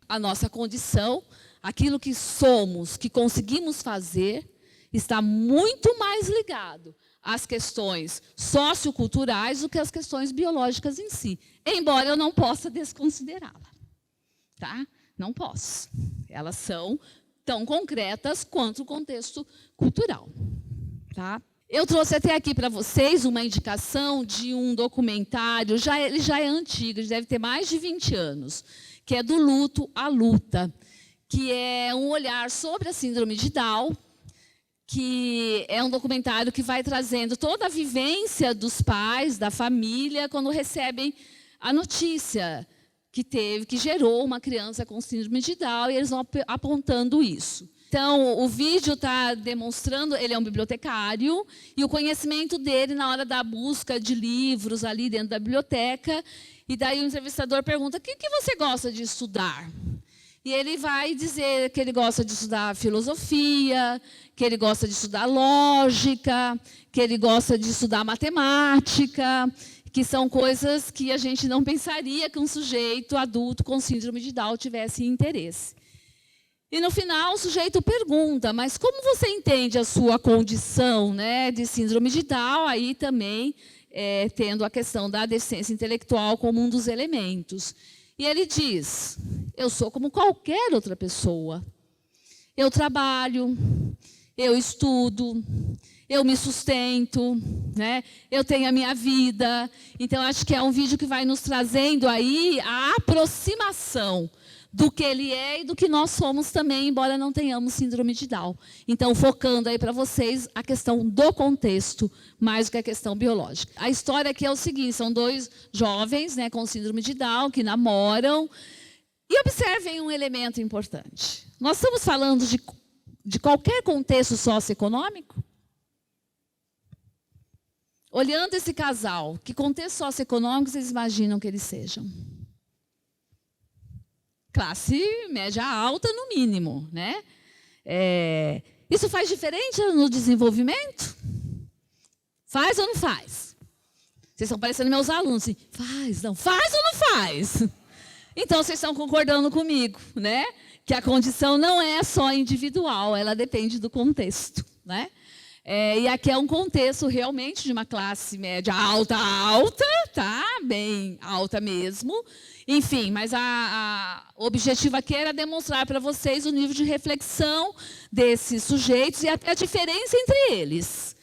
A nossa condição, aquilo que somos, que conseguimos fazer, está muito mais ligado às questões socioculturais do que às questões biológicas em si. Embora eu não possa desconsiderá-la. Tá? Não posso. Elas são tão concretas quanto o contexto cultural. Tá? Eu trouxe até aqui para vocês uma indicação de um documentário, ele já é antigo, deve ter mais de 20 anos, que é Do Luto à Luta, que é um olhar sobre a síndrome de Down, que é um documentário que vai trazendo toda a vivência dos pais, da família, quando recebem a notícia que gerou uma criança com síndrome de Down, e eles vão apontando isso. Então, o vídeo está demonstrando, ele é um bibliotecário, e o conhecimento dele na hora da busca de livros ali dentro da biblioteca, e daí o entrevistador pergunta, o que você gosta de estudar? E ele vai dizer que ele gosta de estudar filosofia, que ele gosta de estudar lógica, que ele gosta de estudar matemática, que são coisas que a gente não pensaria que um sujeito adulto com síndrome de Down tivesse interesse. E, no final, o sujeito pergunta, mas como você entende a sua condição, né, de síndrome de Down, aí também tendo a questão da deficiência intelectual como um dos elementos. E ele diz, eu sou como qualquer outra pessoa. Eu trabalho, eu estudo, eu me sustento, né? Eu tenho a minha vida. Então, acho que é um vídeo que vai nos trazendo aí a aproximação do que ele é e do que nós somos também, embora não tenhamos síndrome de Down. Então, focando aí para vocês a questão do contexto, mais do que a questão biológica. A história aqui é o seguinte, são dois jovens, né, com síndrome de Down, que namoram. E observem um elemento importante. Nós estamos falando de qualquer contexto socioeconômico? Olhando esse casal, que contexto socioeconômico vocês imaginam que eles sejam? Classe média alta, no mínimo. Né? Isso faz diferença no desenvolvimento? Faz ou não faz? Vocês estão parecendo meus alunos. Assim, faz, não. Faz ou não faz? Então, vocês estão concordando comigo, né? Que a condição não é só individual, ela depende do contexto. Né? E aqui é um contexto realmente de uma classe média alta, tá? Bem alta mesmo. Enfim, mas o objetivo aqui era demonstrar para vocês o nível de reflexão desses sujeitos e até a diferença entre eles.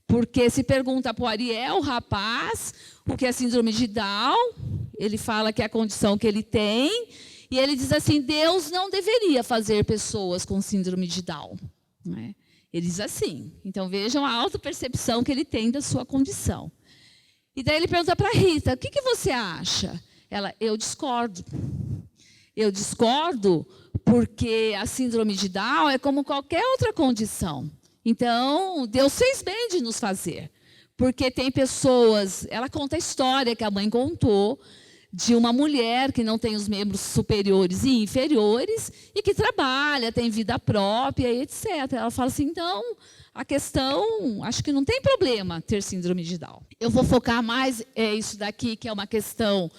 Porque se pergunta para o Ariel, o rapaz, o que é síndrome de Down, ele fala que é a condição que ele tem, e ele diz assim, Deus não deveria fazer pessoas com síndrome de Down. Né? Ele diz assim. Então, vejam a autopercepção que ele tem da sua condição. E daí ele pergunta para a Rita, o que você acha? Ela, eu discordo. Eu discordo porque a síndrome de Down é como qualquer outra condição. Então, Deus fez bem de nos fazer. Porque tem pessoas, ela conta a história que a mãe contou, de uma mulher que não tem os membros superiores e inferiores e que trabalha, tem vida própria, etc. Ela fala assim, então, a questão, acho que não tem problema ter síndrome de Down. Eu vou focar mais isso daqui, que é uma questão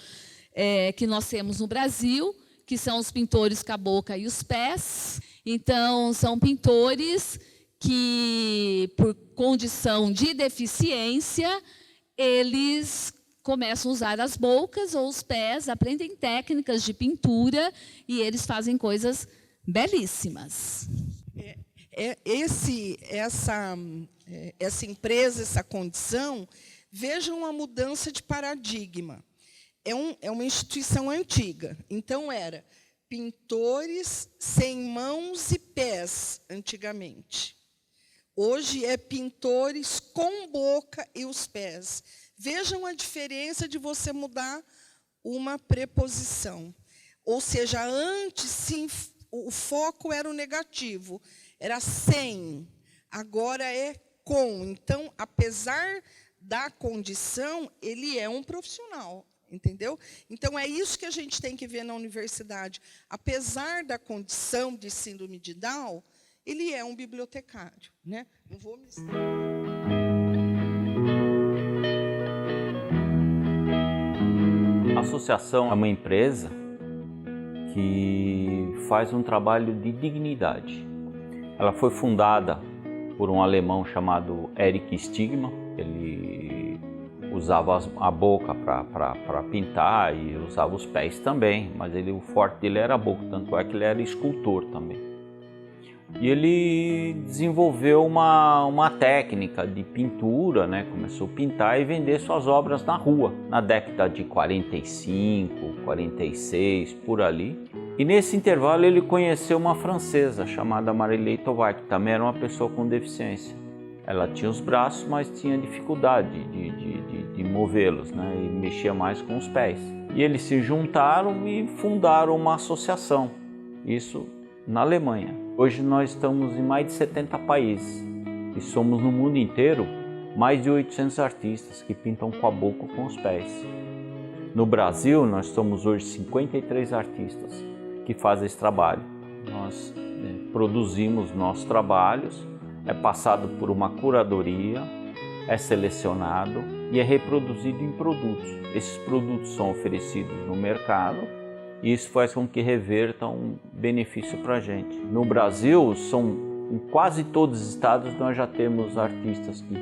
que nós temos no Brasil, que são os pintores com a boca e os pés. Então, são pintores que, por condição de deficiência, eles começam a usar as bocas ou os pés, aprendem técnicas de pintura e eles fazem coisas belíssimas. Essa empresa, essa condição, vejam a mudança de paradigma. É uma instituição antiga. Então, era pintores sem mãos e pés, antigamente. Hoje é pintores com boca e os pés. Vejam a diferença de você mudar uma preposição. Ou seja, antes, sim, o foco era o negativo, era sem. Agora é com. Então, apesar da condição, ele é um profissional, entendeu? Então, é isso que a gente tem que ver na universidade. Apesar da condição de síndrome de Down, ele é um bibliotecário, né? Não vou me... A associação é uma empresa que faz um trabalho de dignidade. Ela foi fundada por um alemão chamado Erich Stigma. Ele usava a boca para pintar e usava os pés também, mas o forte dele era a boca, tanto é que ele era escultor também. E ele desenvolveu uma técnica de pintura, né? Começou a pintar e vender suas obras na rua, na década de 45, 46, por ali. E nesse intervalo ele conheceu uma francesa chamada Marie Tovart, que também era uma pessoa com deficiência. Ela tinha os braços, mas tinha dificuldade de movê-los, né? E mexia mais com os pés. E eles se juntaram e fundaram uma associação, isso na Alemanha. Hoje nós estamos em mais de 70 países e somos no mundo inteiro mais de 800 artistas que pintam com a boca ou com os pés. No Brasil nós somos hoje 53 artistas que fazem esse trabalho. Nós produzimos nossos trabalhos, é passado por uma curadoria, é selecionado e é reproduzido em produtos. Esses produtos são oferecidos no mercado e isso faz com que reverta um benefício para a gente. No Brasil, em quase todos os estados, nós já temos artistas que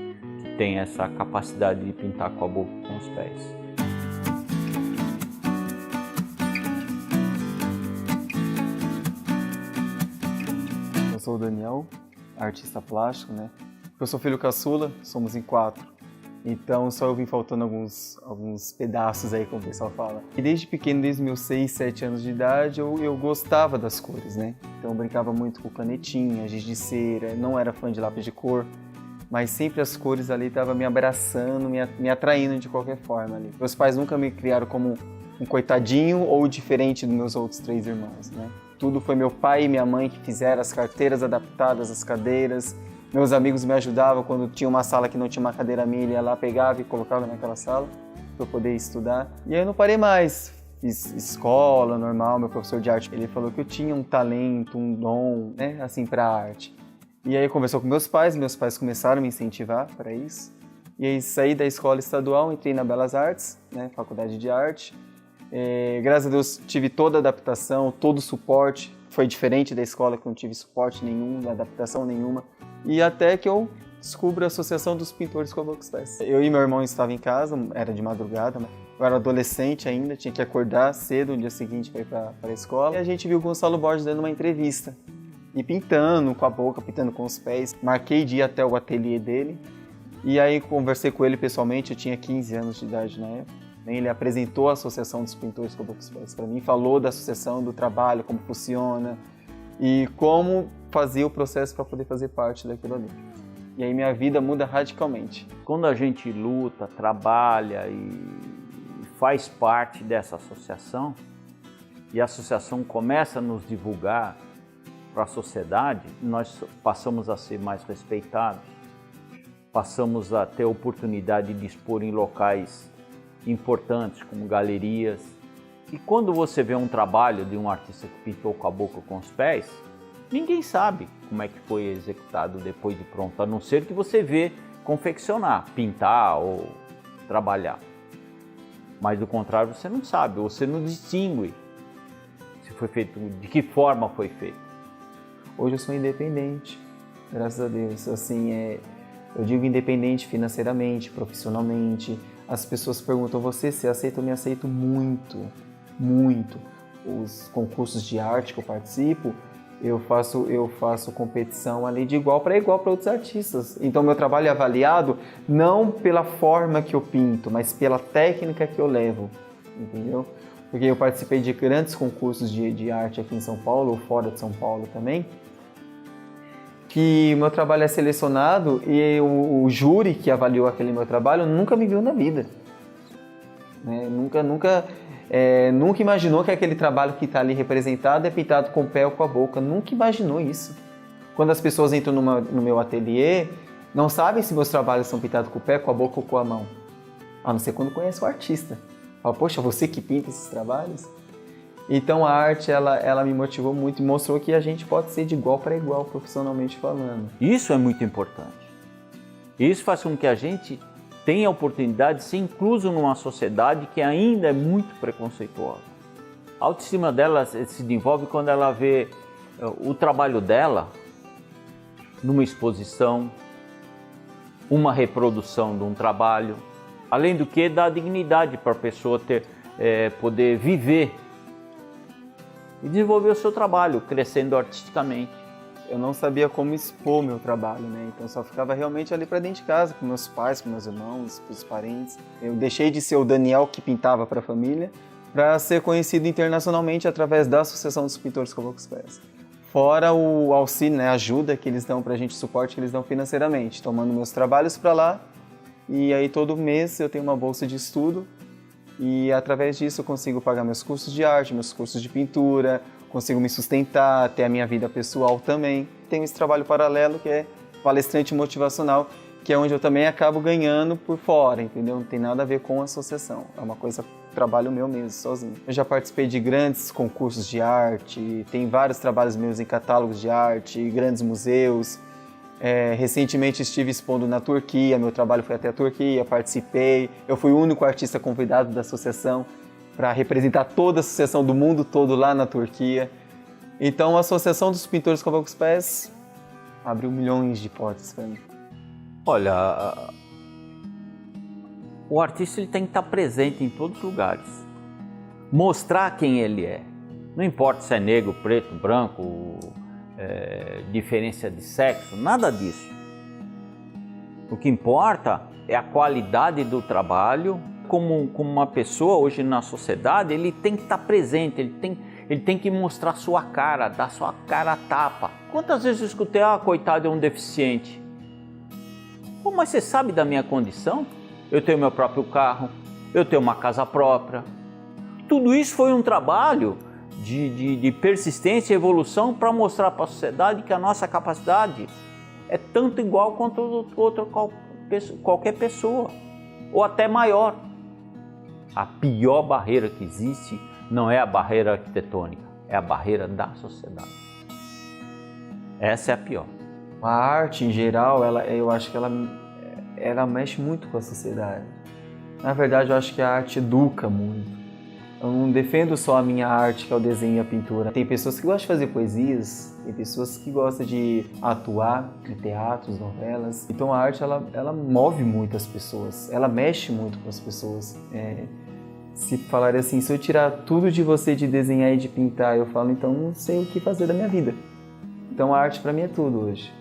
têm essa capacidade de pintar com a boca e com os pés. Eu sou o Daniel, artista plástico, né? Eu sou filho caçula, somos em 4. Então só eu vim faltando alguns pedaços aí, como o pessoal fala. E desde pequeno, desde meus 6, 7 anos de idade, eu gostava das cores, né? Então eu brincava muito com canetinha, giz de cera, não era fã de lápis de cor, mas sempre as cores ali estavam me abraçando, me atraindo de qualquer forma ali. Meus pais nunca me criaram como um coitadinho ou diferente dos meus outros 3 irmãos, né? Tudo foi meu pai e minha mãe que fizeram as carteiras adaptadas, as cadeiras. Meus amigos me ajudavam quando tinha uma sala que não tinha uma cadeira minha, ele ia lá, pegava e colocava naquela sala para eu poder estudar. E aí eu não parei mais. Fiz escola normal, meu professor de arte, ele falou que eu tinha um talento, um dom, né, assim, para arte. E aí conversou com meus pais começaram a me incentivar para isso. E aí saí da escola estadual, entrei na Belas Artes, né, faculdade de arte. Graças a Deus tive toda a adaptação, todo o suporte. Foi diferente da escola que eu não tive suporte nenhum, adaptação nenhuma. E até que eu descubro a Associação dos Pintores com a Boca e os Pés. Eu e meu irmão estavam em casa, era de madrugada, né? Eu era adolescente ainda, tinha que acordar cedo no dia seguinte para ir para a escola. E a gente viu o Gonçalo Borges dando uma entrevista. E pintando com a boca, pintando com os pés. Marquei de ir até o ateliê dele. E aí conversei com ele pessoalmente, eu tinha 15 anos de idade na época. Ele apresentou a Associação dos Pintores com a Boca e os Pés para mim, falou da associação, do trabalho, como funciona e como fazer o processo para poder fazer parte daquilo ali. E aí minha vida muda radicalmente. Quando a gente luta, trabalha e faz parte dessa associação, e a associação começa a nos divulgar para a sociedade, nós passamos a ser mais respeitados, passamos a ter a oportunidade de expor em locais importantes, como galerias. E quando você vê um trabalho de um artista que pintou com a boca ou com os pés, ninguém sabe como é que foi executado depois de pronto, a não ser que você vê confeccionar, pintar ou trabalhar. Mas do contrário você não sabe, você não distingue se foi feito, de que forma foi feito. Hoje eu sou independente, graças a Deus. Assim, eu digo independente financeiramente, profissionalmente. As pessoas perguntam, você aceita? Eu me aceito muito, muito. Os concursos de arte que eu participo, eu faço competição ali de igual para outros artistas. Então meu trabalho é avaliado não pela forma que eu pinto, mas pela técnica que eu levo, entendeu? Porque eu participei de grandes concursos de arte aqui em São Paulo, ou fora de São Paulo também, que o meu trabalho é selecionado e o júri que avaliou aquele meu trabalho nunca me viu na vida. Né? Nunca imaginou que aquele trabalho que está ali representado é pintado com o pé ou com a boca. Nunca imaginou isso. Quando as pessoas entram no meu ateliê, não sabem se meus trabalhos são pintados com o pé, com a boca ou com a mão. A não ser quando conhece o artista. Fala, poxa, você que pinta esses trabalhos? Então a arte, ela me motivou muito e mostrou que a gente pode ser de igual para igual, profissionalmente falando. Isso é muito importante. Isso faz com que a gente tenha a oportunidade de ser incluso numa sociedade que ainda é muito preconceituosa. A autoestima dela se desenvolve quando ela vê o trabalho dela numa exposição, uma reprodução de um trabalho, além do que dá dignidade para a pessoa poder viver e desenvolver o seu trabalho, crescendo artisticamente. Eu não sabia como expor meu trabalho, né? Então eu só ficava realmente ali para dentro de casa, com meus pais, com meus irmãos, com os parentes. Eu deixei de ser o Daniel que pintava para a família para ser conhecido internacionalmente através da Associação dos Pintores Caboclos Pés. Fora o auxílio, né, a ajuda que eles dão para a gente, o suporte que eles dão financeiramente, tomando meus trabalhos para lá. E aí todo mês eu tenho uma bolsa de estudo e através disso eu consigo pagar meus cursos de arte, meus cursos de pintura, consigo me sustentar, ter a minha vida pessoal também. Tenho esse trabalho paralelo que é palestrante motivacional, que é onde eu também acabo ganhando por fora, entendeu? Não tem nada a ver com a associação, é uma coisa, trabalho meu mesmo, sozinho. Eu já participei de grandes concursos de arte, tem vários trabalhos meus em catálogos de arte, grandes museus. Recentemente estive expondo na Turquia, meu trabalho foi até a Turquia, participei. Eu fui o único artista convidado da associação para representar toda a associação do mundo todo lá na Turquia. Então a Associação dos Pintores Caboclos Pés abriu milhões de portas para mim. Olha, o artista ele tem que estar presente em todos os lugares, mostrar quem ele é. Não importa se é negro, preto, branco, diferença de sexo, nada disso. O que importa é a qualidade do trabalho. Como uma pessoa hoje na sociedade, ele tem que estar presente, ele tem que mostrar sua cara, dar sua cara a tapa. Quantas vezes eu escutei, coitado, é um deficiente. Pô, mas você sabe da minha condição? Eu tenho meu próprio carro, eu tenho uma casa própria. Tudo isso foi um trabalho de persistência e evolução para mostrar para a sociedade que a nossa capacidade é tanto igual quanto qualquer pessoa, ou até maior. A pior barreira que existe não é a barreira arquitetônica, é a barreira da sociedade. Essa é a pior. A arte, em geral, eu acho que ela mexe muito com a sociedade. Na verdade, eu acho que a arte educa muito. Eu não defendo só a minha arte, que é o desenho e a pintura. Tem pessoas que gostam de fazer poesias, tem pessoas que gostam de atuar em teatros, novelas. Então a arte, ela move muito as pessoas, ela mexe muito com as pessoas. Se falar assim, se eu tirar tudo de você de desenhar e de pintar, eu falo, então não sei o que fazer da minha vida. Então a arte para mim é tudo hoje.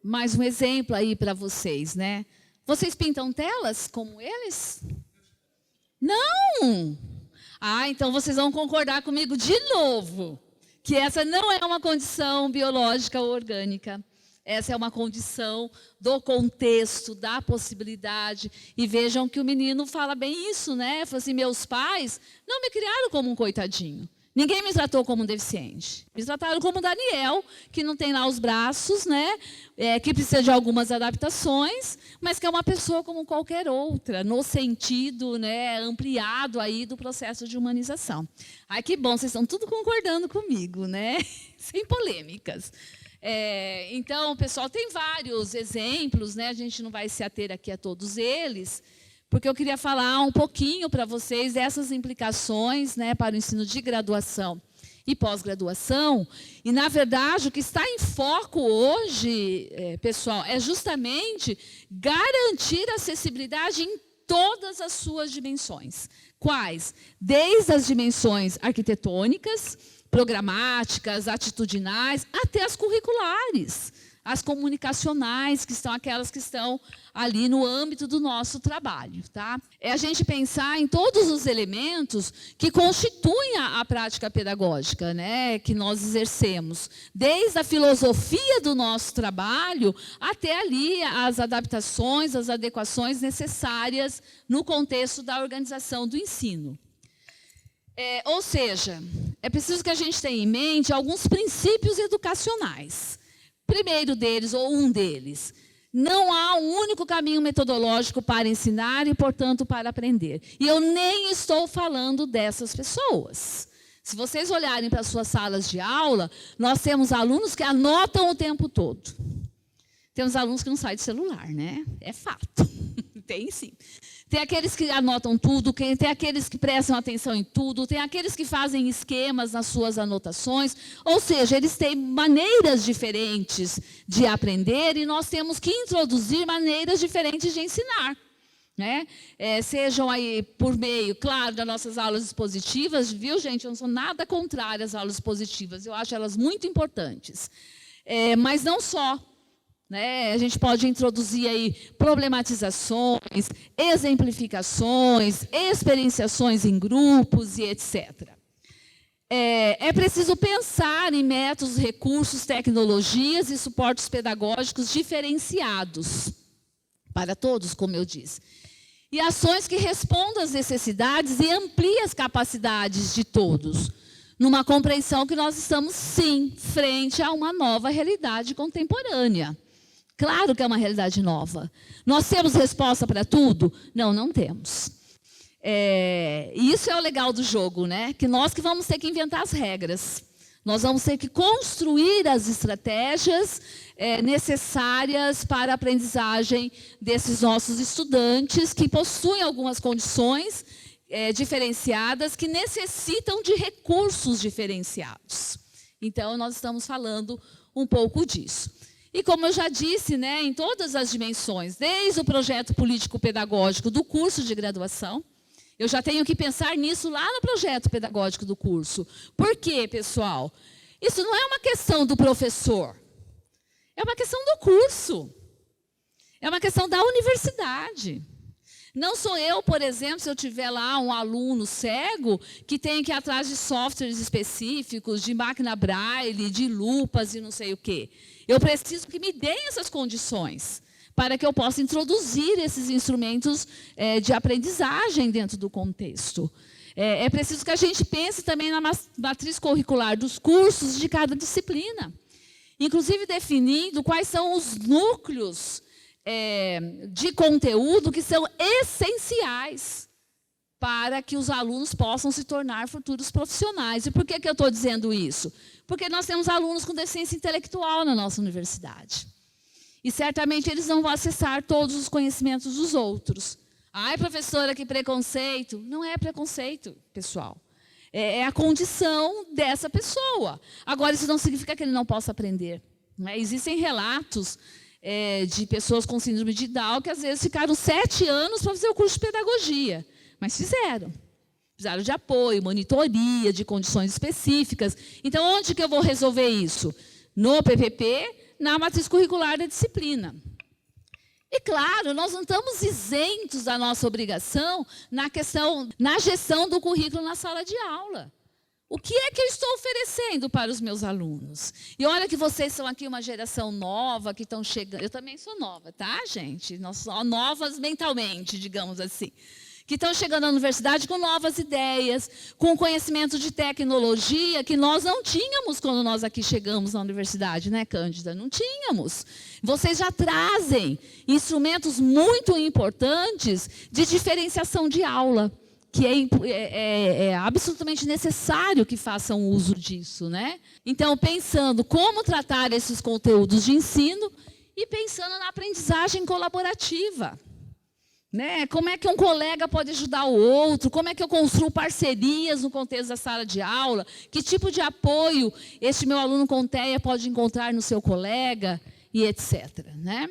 Mais um exemplo aí para vocês, né? Vocês pintam telas como eles? Não! Então vocês vão concordar comigo de novo, que essa não é uma condição biológica ou orgânica. Essa é uma condição do contexto, da possibilidade. E vejam que o menino fala bem isso, né? Fala assim, meus pais não me criaram como um coitadinho. Ninguém me tratou como um deficiente. Me trataram como Daniel, que não tem lá os braços, né? Que precisa de algumas adaptações, mas que é uma pessoa como qualquer outra, no sentido, né, ampliado aí do processo de humanização. Ai, que bom, vocês estão tudo concordando comigo, né? Sem polêmicas. Então, pessoal, tem vários exemplos, né? A gente não vai se ater aqui a todos eles, porque eu queria falar um pouquinho para vocês dessas implicações, né, para o ensino de graduação e pós-graduação. E, na verdade, o que está em foco hoje, pessoal, é justamente garantir acessibilidade em todas as suas dimensões. Quais? Desde as dimensões arquitetônicas, programáticas, atitudinais, até as curriculares. As comunicacionais, que são aquelas que estão ali no âmbito do nosso trabalho. Tá? É a gente pensar em todos os elementos que constituem a prática pedagógica, né, que nós exercemos, desde a filosofia do nosso trabalho até ali as adaptações, as adequações necessárias no contexto da organização do ensino. Ou seja, é preciso que a gente tenha em mente alguns princípios educacionais. Primeiro deles, ou um deles, não há um único caminho metodológico para ensinar e, portanto, para aprender. E eu nem estou falando dessas pessoas. Se vocês olharem para as suas salas de aula, nós temos alunos que anotam o tempo todo. Temos alunos que não saem de celular, né? É fato. Tem sim. Tem aqueles que anotam tudo, tem aqueles que prestam atenção em tudo, tem aqueles que fazem esquemas nas suas anotações. Ou seja, eles têm maneiras diferentes de aprender e nós temos que introduzir maneiras diferentes de ensinar. Né? Sejam aí por meio, claro, das nossas aulas expositivas, viu, gente? Eu não sou nada contrária às aulas expositivas, eu acho elas muito importantes. Mas não só. Né? A gente pode introduzir aí problematizações, exemplificações, experienciações em grupos e etc. É preciso pensar em métodos, recursos, tecnologias e suportes pedagógicos diferenciados para todos, como eu disse. E ações que respondam às necessidades e ampliem as capacidades de todos, numa compreensão que nós estamos, sim, frente a uma nova realidade contemporânea. Claro que é uma realidade nova. Nós temos resposta para tudo? Não, não temos. Isso é o legal do jogo, né? Que nós que vamos ter que inventar as regras. Nós vamos ter que construir as estratégias necessárias para a aprendizagem desses nossos estudantes que possuem algumas condições diferenciadas, que necessitam de recursos diferenciados. Então, nós estamos falando um pouco disso. E como eu já disse, né, em todas as dimensões, desde o projeto político-pedagógico do curso de graduação, eu já tenho que pensar nisso lá no projeto pedagógico do curso. Por quê, pessoal? Isso não é uma questão do professor. É uma questão do curso. É uma questão da universidade. Não sou eu, por exemplo, se eu tiver lá um aluno cego, que tem que ir atrás de softwares específicos, de máquina braille, de lupas e não sei o quê. Eu preciso que me deem essas condições para que eu possa introduzir esses instrumentos de aprendizagem dentro do contexto. É preciso que a gente pense também na matriz curricular dos cursos de cada disciplina, inclusive definindo quais são os núcleos de conteúdo que são essenciais para que os alunos possam se tornar futuros profissionais. E por que eu estou dizendo isso? Porque nós temos alunos com deficiência intelectual na nossa universidade. E certamente eles não vão acessar todos os conhecimentos dos outros. Ai, professora, que preconceito. Não é preconceito, pessoal. É a condição dessa pessoa. Agora, isso não significa que ele não possa aprender. Né? Existem relatos de pessoas com síndrome de Down que, às vezes, ficaram 7 anos para fazer o curso de pedagogia. Mas fizeram. Precisaram de apoio, monitoria, de condições específicas. Então, onde que eu vou resolver isso? No PPP, na matriz curricular da disciplina. E, claro, nós não estamos isentos da nossa obrigação na gestão do currículo na sala de aula. O que é que eu estou oferecendo para os meus alunos? E olha que vocês são aqui uma geração nova, que estão chegando. Eu também sou nova, tá, gente? Nós somos novas mentalmente, digamos assim. Que estão chegando à universidade com novas ideias, com conhecimento de tecnologia que nós não tínhamos quando nós aqui chegamos na universidade, né, Cândida? Não tínhamos. Vocês já trazem instrumentos muito importantes de diferenciação de aula, que é absolutamente necessário que façam uso disso, né? Então, pensando como tratar esses conteúdos de ensino e pensando na aprendizagem colaborativa. Né? Como é que um colega pode ajudar o outro? Como é que eu construo parcerias no contexto da sala de aula? Que tipo de apoio este meu aluno com TEA pode encontrar no seu colega? E etc. Né?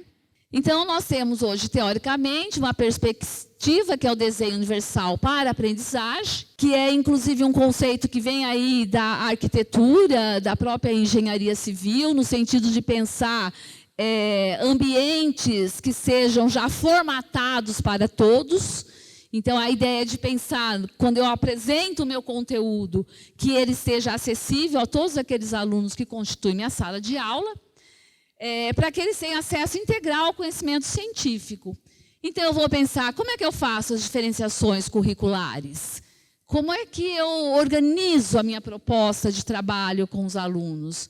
Então, nós temos hoje, teoricamente, uma perspectiva que é o desenho universal para a aprendizagem, que é, inclusive, um conceito que vem aí da arquitetura, da própria engenharia civil, no sentido de pensar ambientes que sejam já formatados para todos. Então, a ideia é de pensar, quando eu apresento o meu conteúdo, que ele seja acessível a todos aqueles alunos que constituem minha sala de aula, para que eles tenham acesso integral ao conhecimento científico. Então, eu vou pensar, como é que eu faço as diferenciações curriculares? Como é que eu organizo a minha proposta de trabalho com os alunos?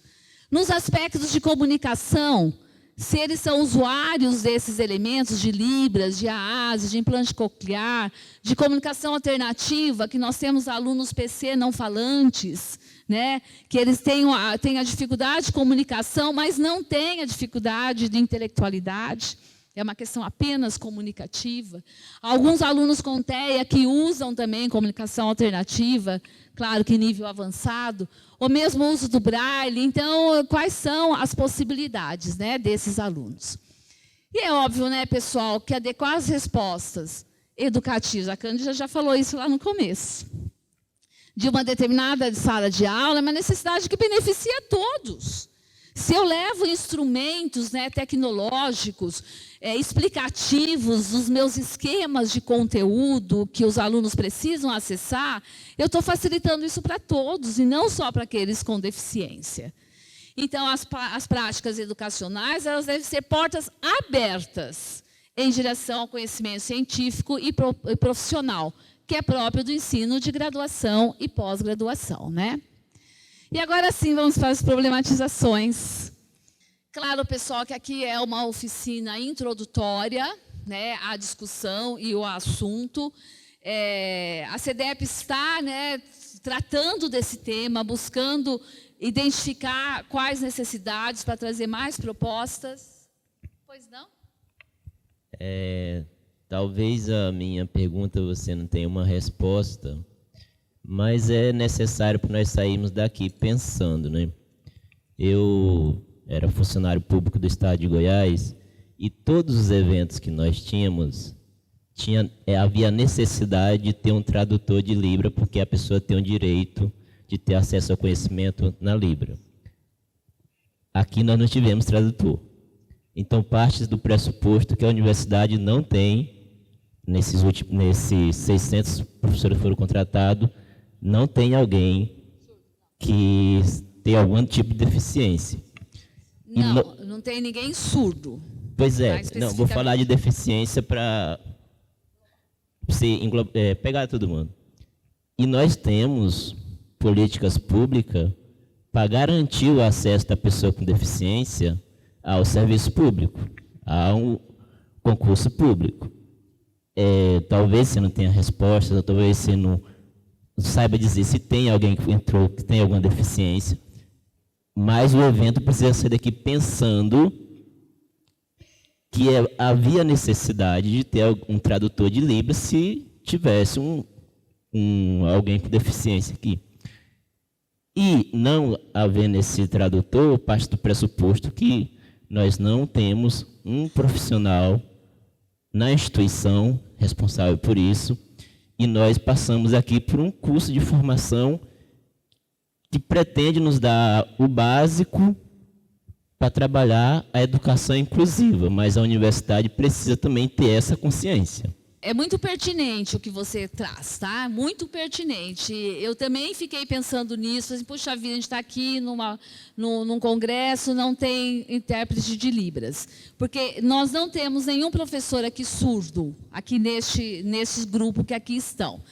Nos aspectos de comunicação, se eles são usuários desses elementos de Libras, de AASE, de implante coclear, de comunicação alternativa, que nós temos alunos PC não falantes, né, que eles têm a dificuldade de comunicação, mas não têm a dificuldade de intelectualidade. É uma questão apenas comunicativa. Alguns alunos com TEA que usam também comunicação alternativa, claro que em nível avançado, ou mesmo o uso do braille. Então, quais são as possibilidades, né, desses alunos? E é óbvio, né, pessoal, que adequar as respostas educativas, a Cândida já falou isso lá no começo, de uma determinada sala de aula, é uma necessidade que beneficia todos. Se eu levo instrumentos, né, tecnológicos, explicativos dos meus esquemas de conteúdo que os alunos precisam acessar, eu estou facilitando isso para todos e não só para aqueles com deficiência. Então, as práticas educacionais, elas devem ser portas abertas em direção ao conhecimento científico e profissional, que é próprio do ensino de graduação e pós-graduação, né? E agora sim, vamos para as problematizações. Claro, pessoal, que aqui é uma oficina introdutória, né, à discussão e ao assunto. A CDEP está, né, tratando desse tema, buscando identificar quais necessidades para trazer mais propostas. Pois não? Talvez a minha pergunta você não tenha uma resposta, mas é necessário para nós sairmos daqui pensando, né? Eu era funcionário público do Estado de Goiás e todos os eventos que nós tínhamos, havia necessidade de ter um tradutor de Libra, porque a pessoa tem o direito de ter acesso ao conhecimento na Libra. Aqui nós não tivemos tradutor. Então, parte do pressuposto que a universidade não tem, nesses 600 professores que foram contratados, não tem alguém que tem algum tipo de deficiência. Não tem ninguém surdo. Pois é, não, vou falar de deficiência para pegar todo mundo. E nós temos políticas públicas para garantir o acesso da pessoa com deficiência ao serviço público, a um concurso público. Talvez você não tenha respostas, ou talvez você não saiba dizer se tem alguém que entrou que tem alguma deficiência, mas o evento precisa ser daqui pensando que havia necessidade de ter um tradutor de Libras se tivesse alguém com deficiência aqui. E não havendo esse tradutor, parte do pressuposto que nós não temos um profissional na instituição responsável por isso, e nós passamos aqui por um curso de formação que pretende nos dar o básico para trabalhar a educação inclusiva, mas a universidade precisa também ter essa consciência. É muito pertinente o que você traz, tá? Muito pertinente. Eu também fiquei pensando nisso, assim, puxa vida, a gente está aqui num congresso, não tem intérprete de Libras. Porque nós não temos nenhum professor aqui surdo, aqui nesse grupo que aqui estão.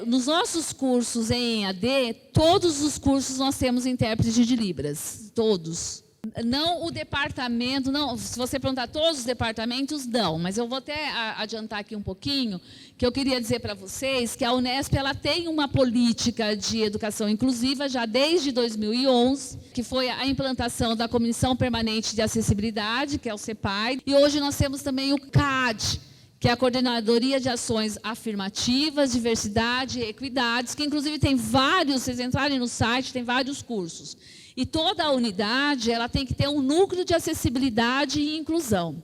Nos nossos cursos em EAD, todos os cursos nós temos intérprete de Libras, todos. Não o departamento, não, se você perguntar todos os departamentos, não, mas eu vou até adiantar aqui um pouquinho, que eu queria dizer para vocês que a Unesp ela tem uma política de educação inclusiva já desde 2011, que foi a implantação da Comissão Permanente de Acessibilidade, que é o CEPAI, e hoje nós temos também o CAD, que é a Coordenadoria de Ações Afirmativas, Diversidade e Equidades, que inclusive tem vários, vocês entrarem no site, tem vários cursos. E toda a unidade ela tem que ter um núcleo de acessibilidade e inclusão.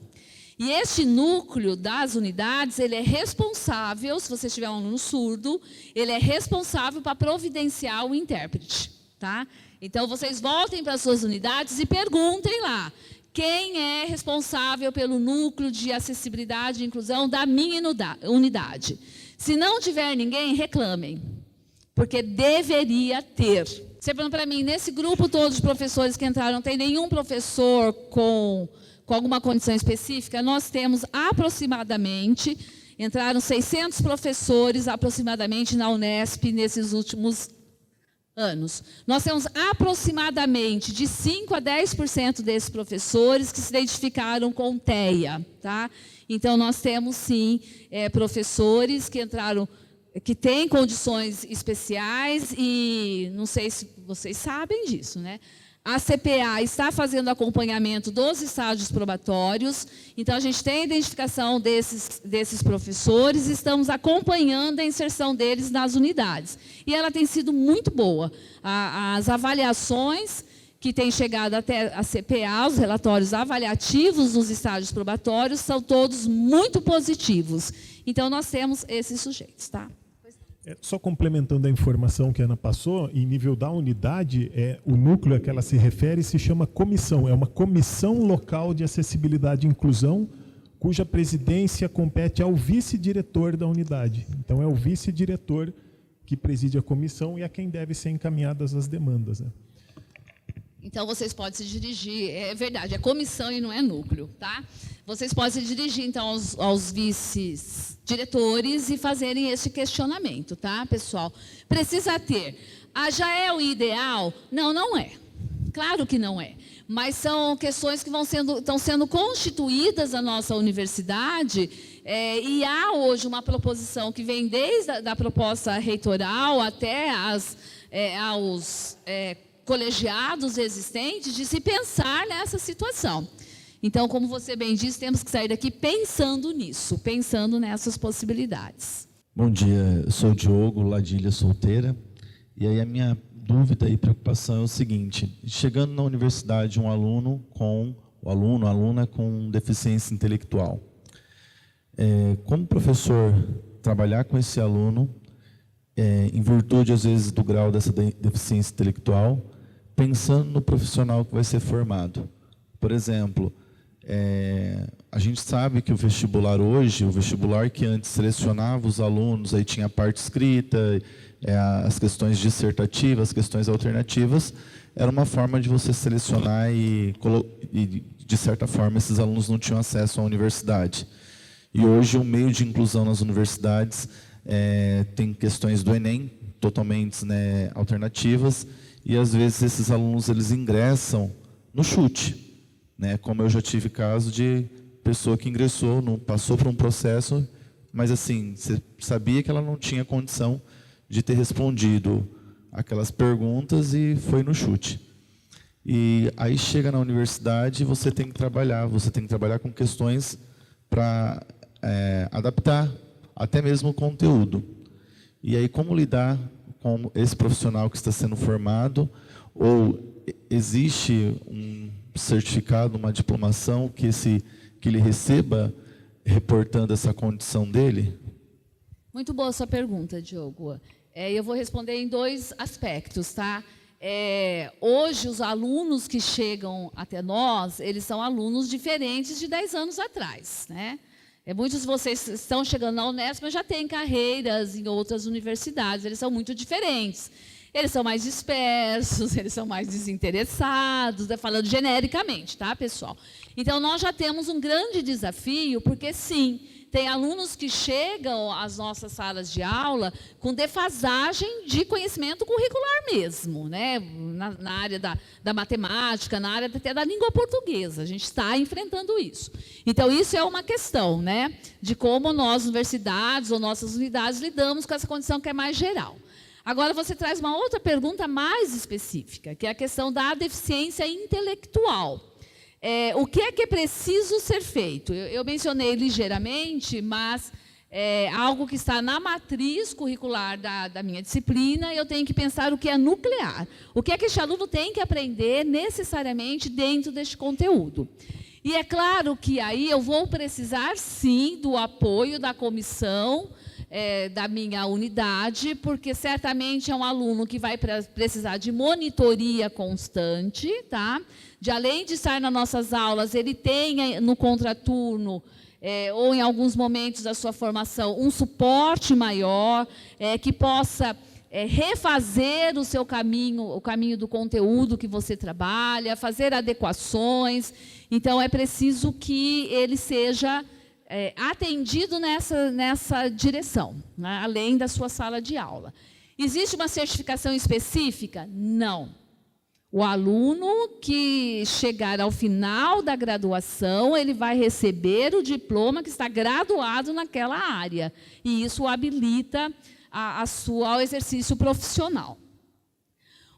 E este núcleo das unidades, ele é responsável, se você tiver um aluno surdo, ele é responsável para providenciar o intérprete. Tá? Então, vocês voltem para as suas unidades e perguntem lá, quem é responsável pelo núcleo de acessibilidade e inclusão da minha unidade? Se não tiver ninguém, reclamem, porque deveria ter. Você pergunta para mim, nesse grupo todos os professores que entraram, não tem nenhum professor com alguma condição específica? Nós temos aproximadamente entraram 600 professores aproximadamente na Unesp nesses últimos anos. Nós temos aproximadamente de 5 a 10% desses professores que se identificaram com TEA, tá? Então, nós temos, sim, professores que entraram, que têm condições especiais e, não sei se vocês sabem disso, né? A CPA está fazendo acompanhamento dos estágios probatórios, então a gente tem a identificação desses professores e estamos acompanhando a inserção deles nas unidades. E ela tem sido muito boa. As avaliações que têm chegado até a CPA, os relatórios avaliativos dos estágios probatórios, são todos muito positivos. Então, nós temos esses sujeitos, tá? Só complementando a informação que a Ana passou, em nível da unidade, o núcleo a que ela se refere se chama comissão. É uma comissão local de acessibilidade e inclusão, cuja presidência compete ao vice-diretor da unidade. Então, é o vice-diretor que preside a comissão e a quem deve ser encaminhadas as demandas, né? Então, vocês podem se dirigir, é verdade, é comissão e não é núcleo, tá? Vocês podem se dirigir, então, aos vice-diretores e fazerem esse questionamento, tá, pessoal? Precisa ter. Já é o ideal? Não, não é. Claro que não é. Mas são questões que estão sendo constituídas na nossa universidade, e há hoje uma proposição que vem desde a proposta reitoral até aos colegiados existentes, de se pensar nessa situação. Então, como você bem disse, temos que sair daqui pensando nisso, pensando nessas possibilidades. Bom dia, eu sou o Diogo, lá de Ilha Solteira, e aí a minha dúvida e preocupação é o seguinte: chegando na universidade um aluno, aluna com deficiência intelectual, como professor trabalhar com esse aluno, em virtude às vezes do grau dessa deficiência intelectual, pensando no profissional que vai ser formado. Por exemplo, a gente sabe que o vestibular hoje, o vestibular que antes selecionava os alunos, aí tinha a parte escrita, as questões dissertativas, as questões alternativas, era uma forma de você selecionar e, de certa forma, esses alunos não tinham acesso à universidade. E hoje o meio de inclusão nas universidades tem questões do Enem, totalmente, né, alternativas, e às vezes esses alunos eles ingressam no chute, né, como eu já tive caso de pessoa que ingressou, passou por um processo, mas assim, você sabia que ela não tinha condição de ter respondido aquelas perguntas e foi no chute. E aí chega na universidade, você tem que trabalhar com questões para adaptar até mesmo o conteúdo. E aí como lidar com esse profissional que está sendo formado, ou existe um certificado, uma diplomação que ele receba reportando essa condição dele? Muito boa a sua pergunta, Diogo. Eu vou responder em 2 aspectos, tá? Hoje, os alunos que chegam até nós, eles são alunos diferentes de 10 anos atrás, né? Muitos de vocês estão chegando na Unesp, mas já têm carreiras em outras universidades, eles são muito diferentes. Eles são mais dispersos, eles são mais desinteressados, falando genericamente, tá, pessoal? Então, nós já temos um grande desafio, porque, sim, tem alunos que chegam às nossas salas de aula com defasagem de conhecimento curricular mesmo, né? Na área da matemática, na área até da língua portuguesa. A gente está enfrentando isso. Então, isso é uma questão, né, de como nós, universidades ou nossas unidades, lidamos com essa condição que é mais geral. Agora, você traz uma outra pergunta mais específica, que é a questão da deficiência intelectual. O que é preciso ser feito? Eu mencionei ligeiramente, mas algo que está na matriz curricular da minha disciplina, eu tenho que pensar o que é nuclear. O que é que este aluno tem que aprender necessariamente dentro deste conteúdo? E é claro que aí eu vou precisar, sim, do apoio da comissão da minha unidade, porque certamente é um aluno que vai precisar de monitoria constante, tá? De além de estar nas nossas aulas, ele tem no contraturno, ou em alguns momentos da sua formação, um suporte maior, que possa refazer o seu caminho, o caminho do conteúdo que você trabalha, fazer adequações. Então, é preciso que ele seja atendido nessa direção, né, além da sua sala de aula. Existe uma certificação específica? Não. O aluno que chegar ao final da graduação, ele vai receber o diploma que está graduado naquela área. E isso o habilita ao exercício profissional.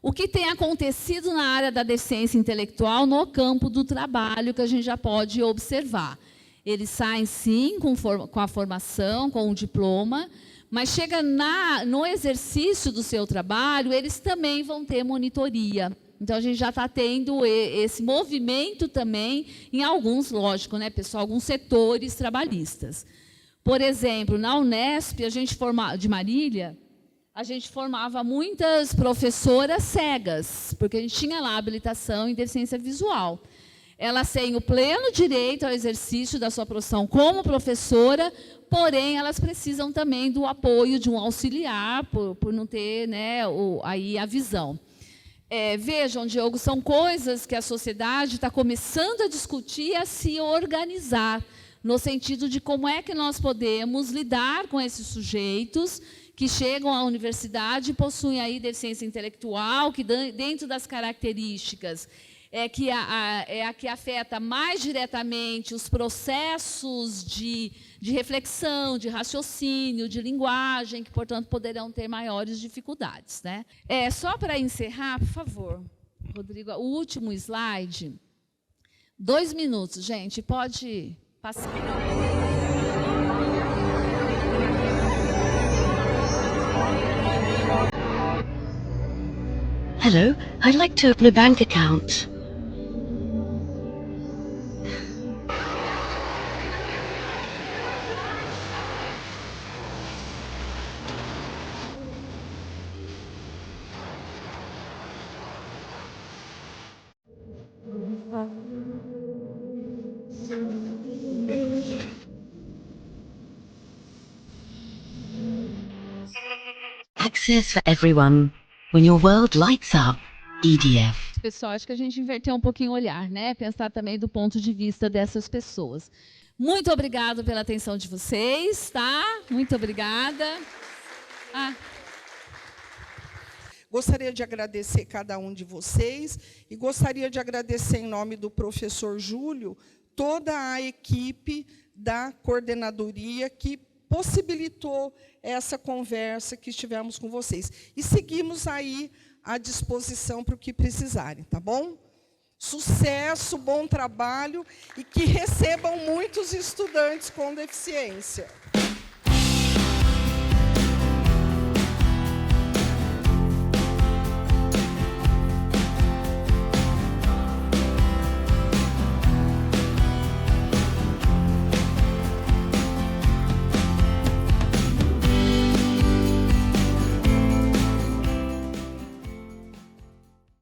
O que tem acontecido na área da deficiência intelectual no campo do trabalho, que a gente já pode observar. Eles saem, sim, com a formação, com o diploma, mas chega no exercício do seu trabalho, eles também vão ter monitoria. Então, a gente já está tendo esse movimento também em alguns, lógico, né, pessoal, alguns setores trabalhistas. Por exemplo, na Unesp, de Marília, a gente formava muitas professoras cegas, porque a gente tinha lá habilitação em deficiência visual. Elas têm o pleno direito ao exercício da sua profissão como professora, porém, elas precisam também do apoio de um auxiliar, por não ter, né, aí a visão. Vejam, Diogo, são coisas que a sociedade está começando a discutir e a se organizar, no sentido de como é que nós podemos lidar com esses sujeitos que chegam à universidade e possuem aí deficiência intelectual, que dentro das características é a que afeta mais diretamente os processos de reflexão, de raciocínio, de linguagem, que, portanto, poderão ter maiores dificuldades, né? Só para encerrar, por favor, Rodrigo, o último slide. 2 minutos, gente, pode passar. Hello, I'd like to open a bank account. Access for everyone. When your world lights up, EDF. Pessoal, acho que a gente inverteu um pouquinho o olhar, né? Pensar também do ponto de vista dessas pessoas. Muito obrigado pela atenção de vocês, tá? Muito obrigada. Gostaria de agradecer cada um de vocês e gostaria de agradecer, em nome do professor Júlio, toda a equipe da coordenadoria que possibilitou essa conversa que estivemos com vocês. E seguimos aí à disposição para o que precisarem, tá bom? Sucesso, bom trabalho e que recebam muitos estudantes com deficiência.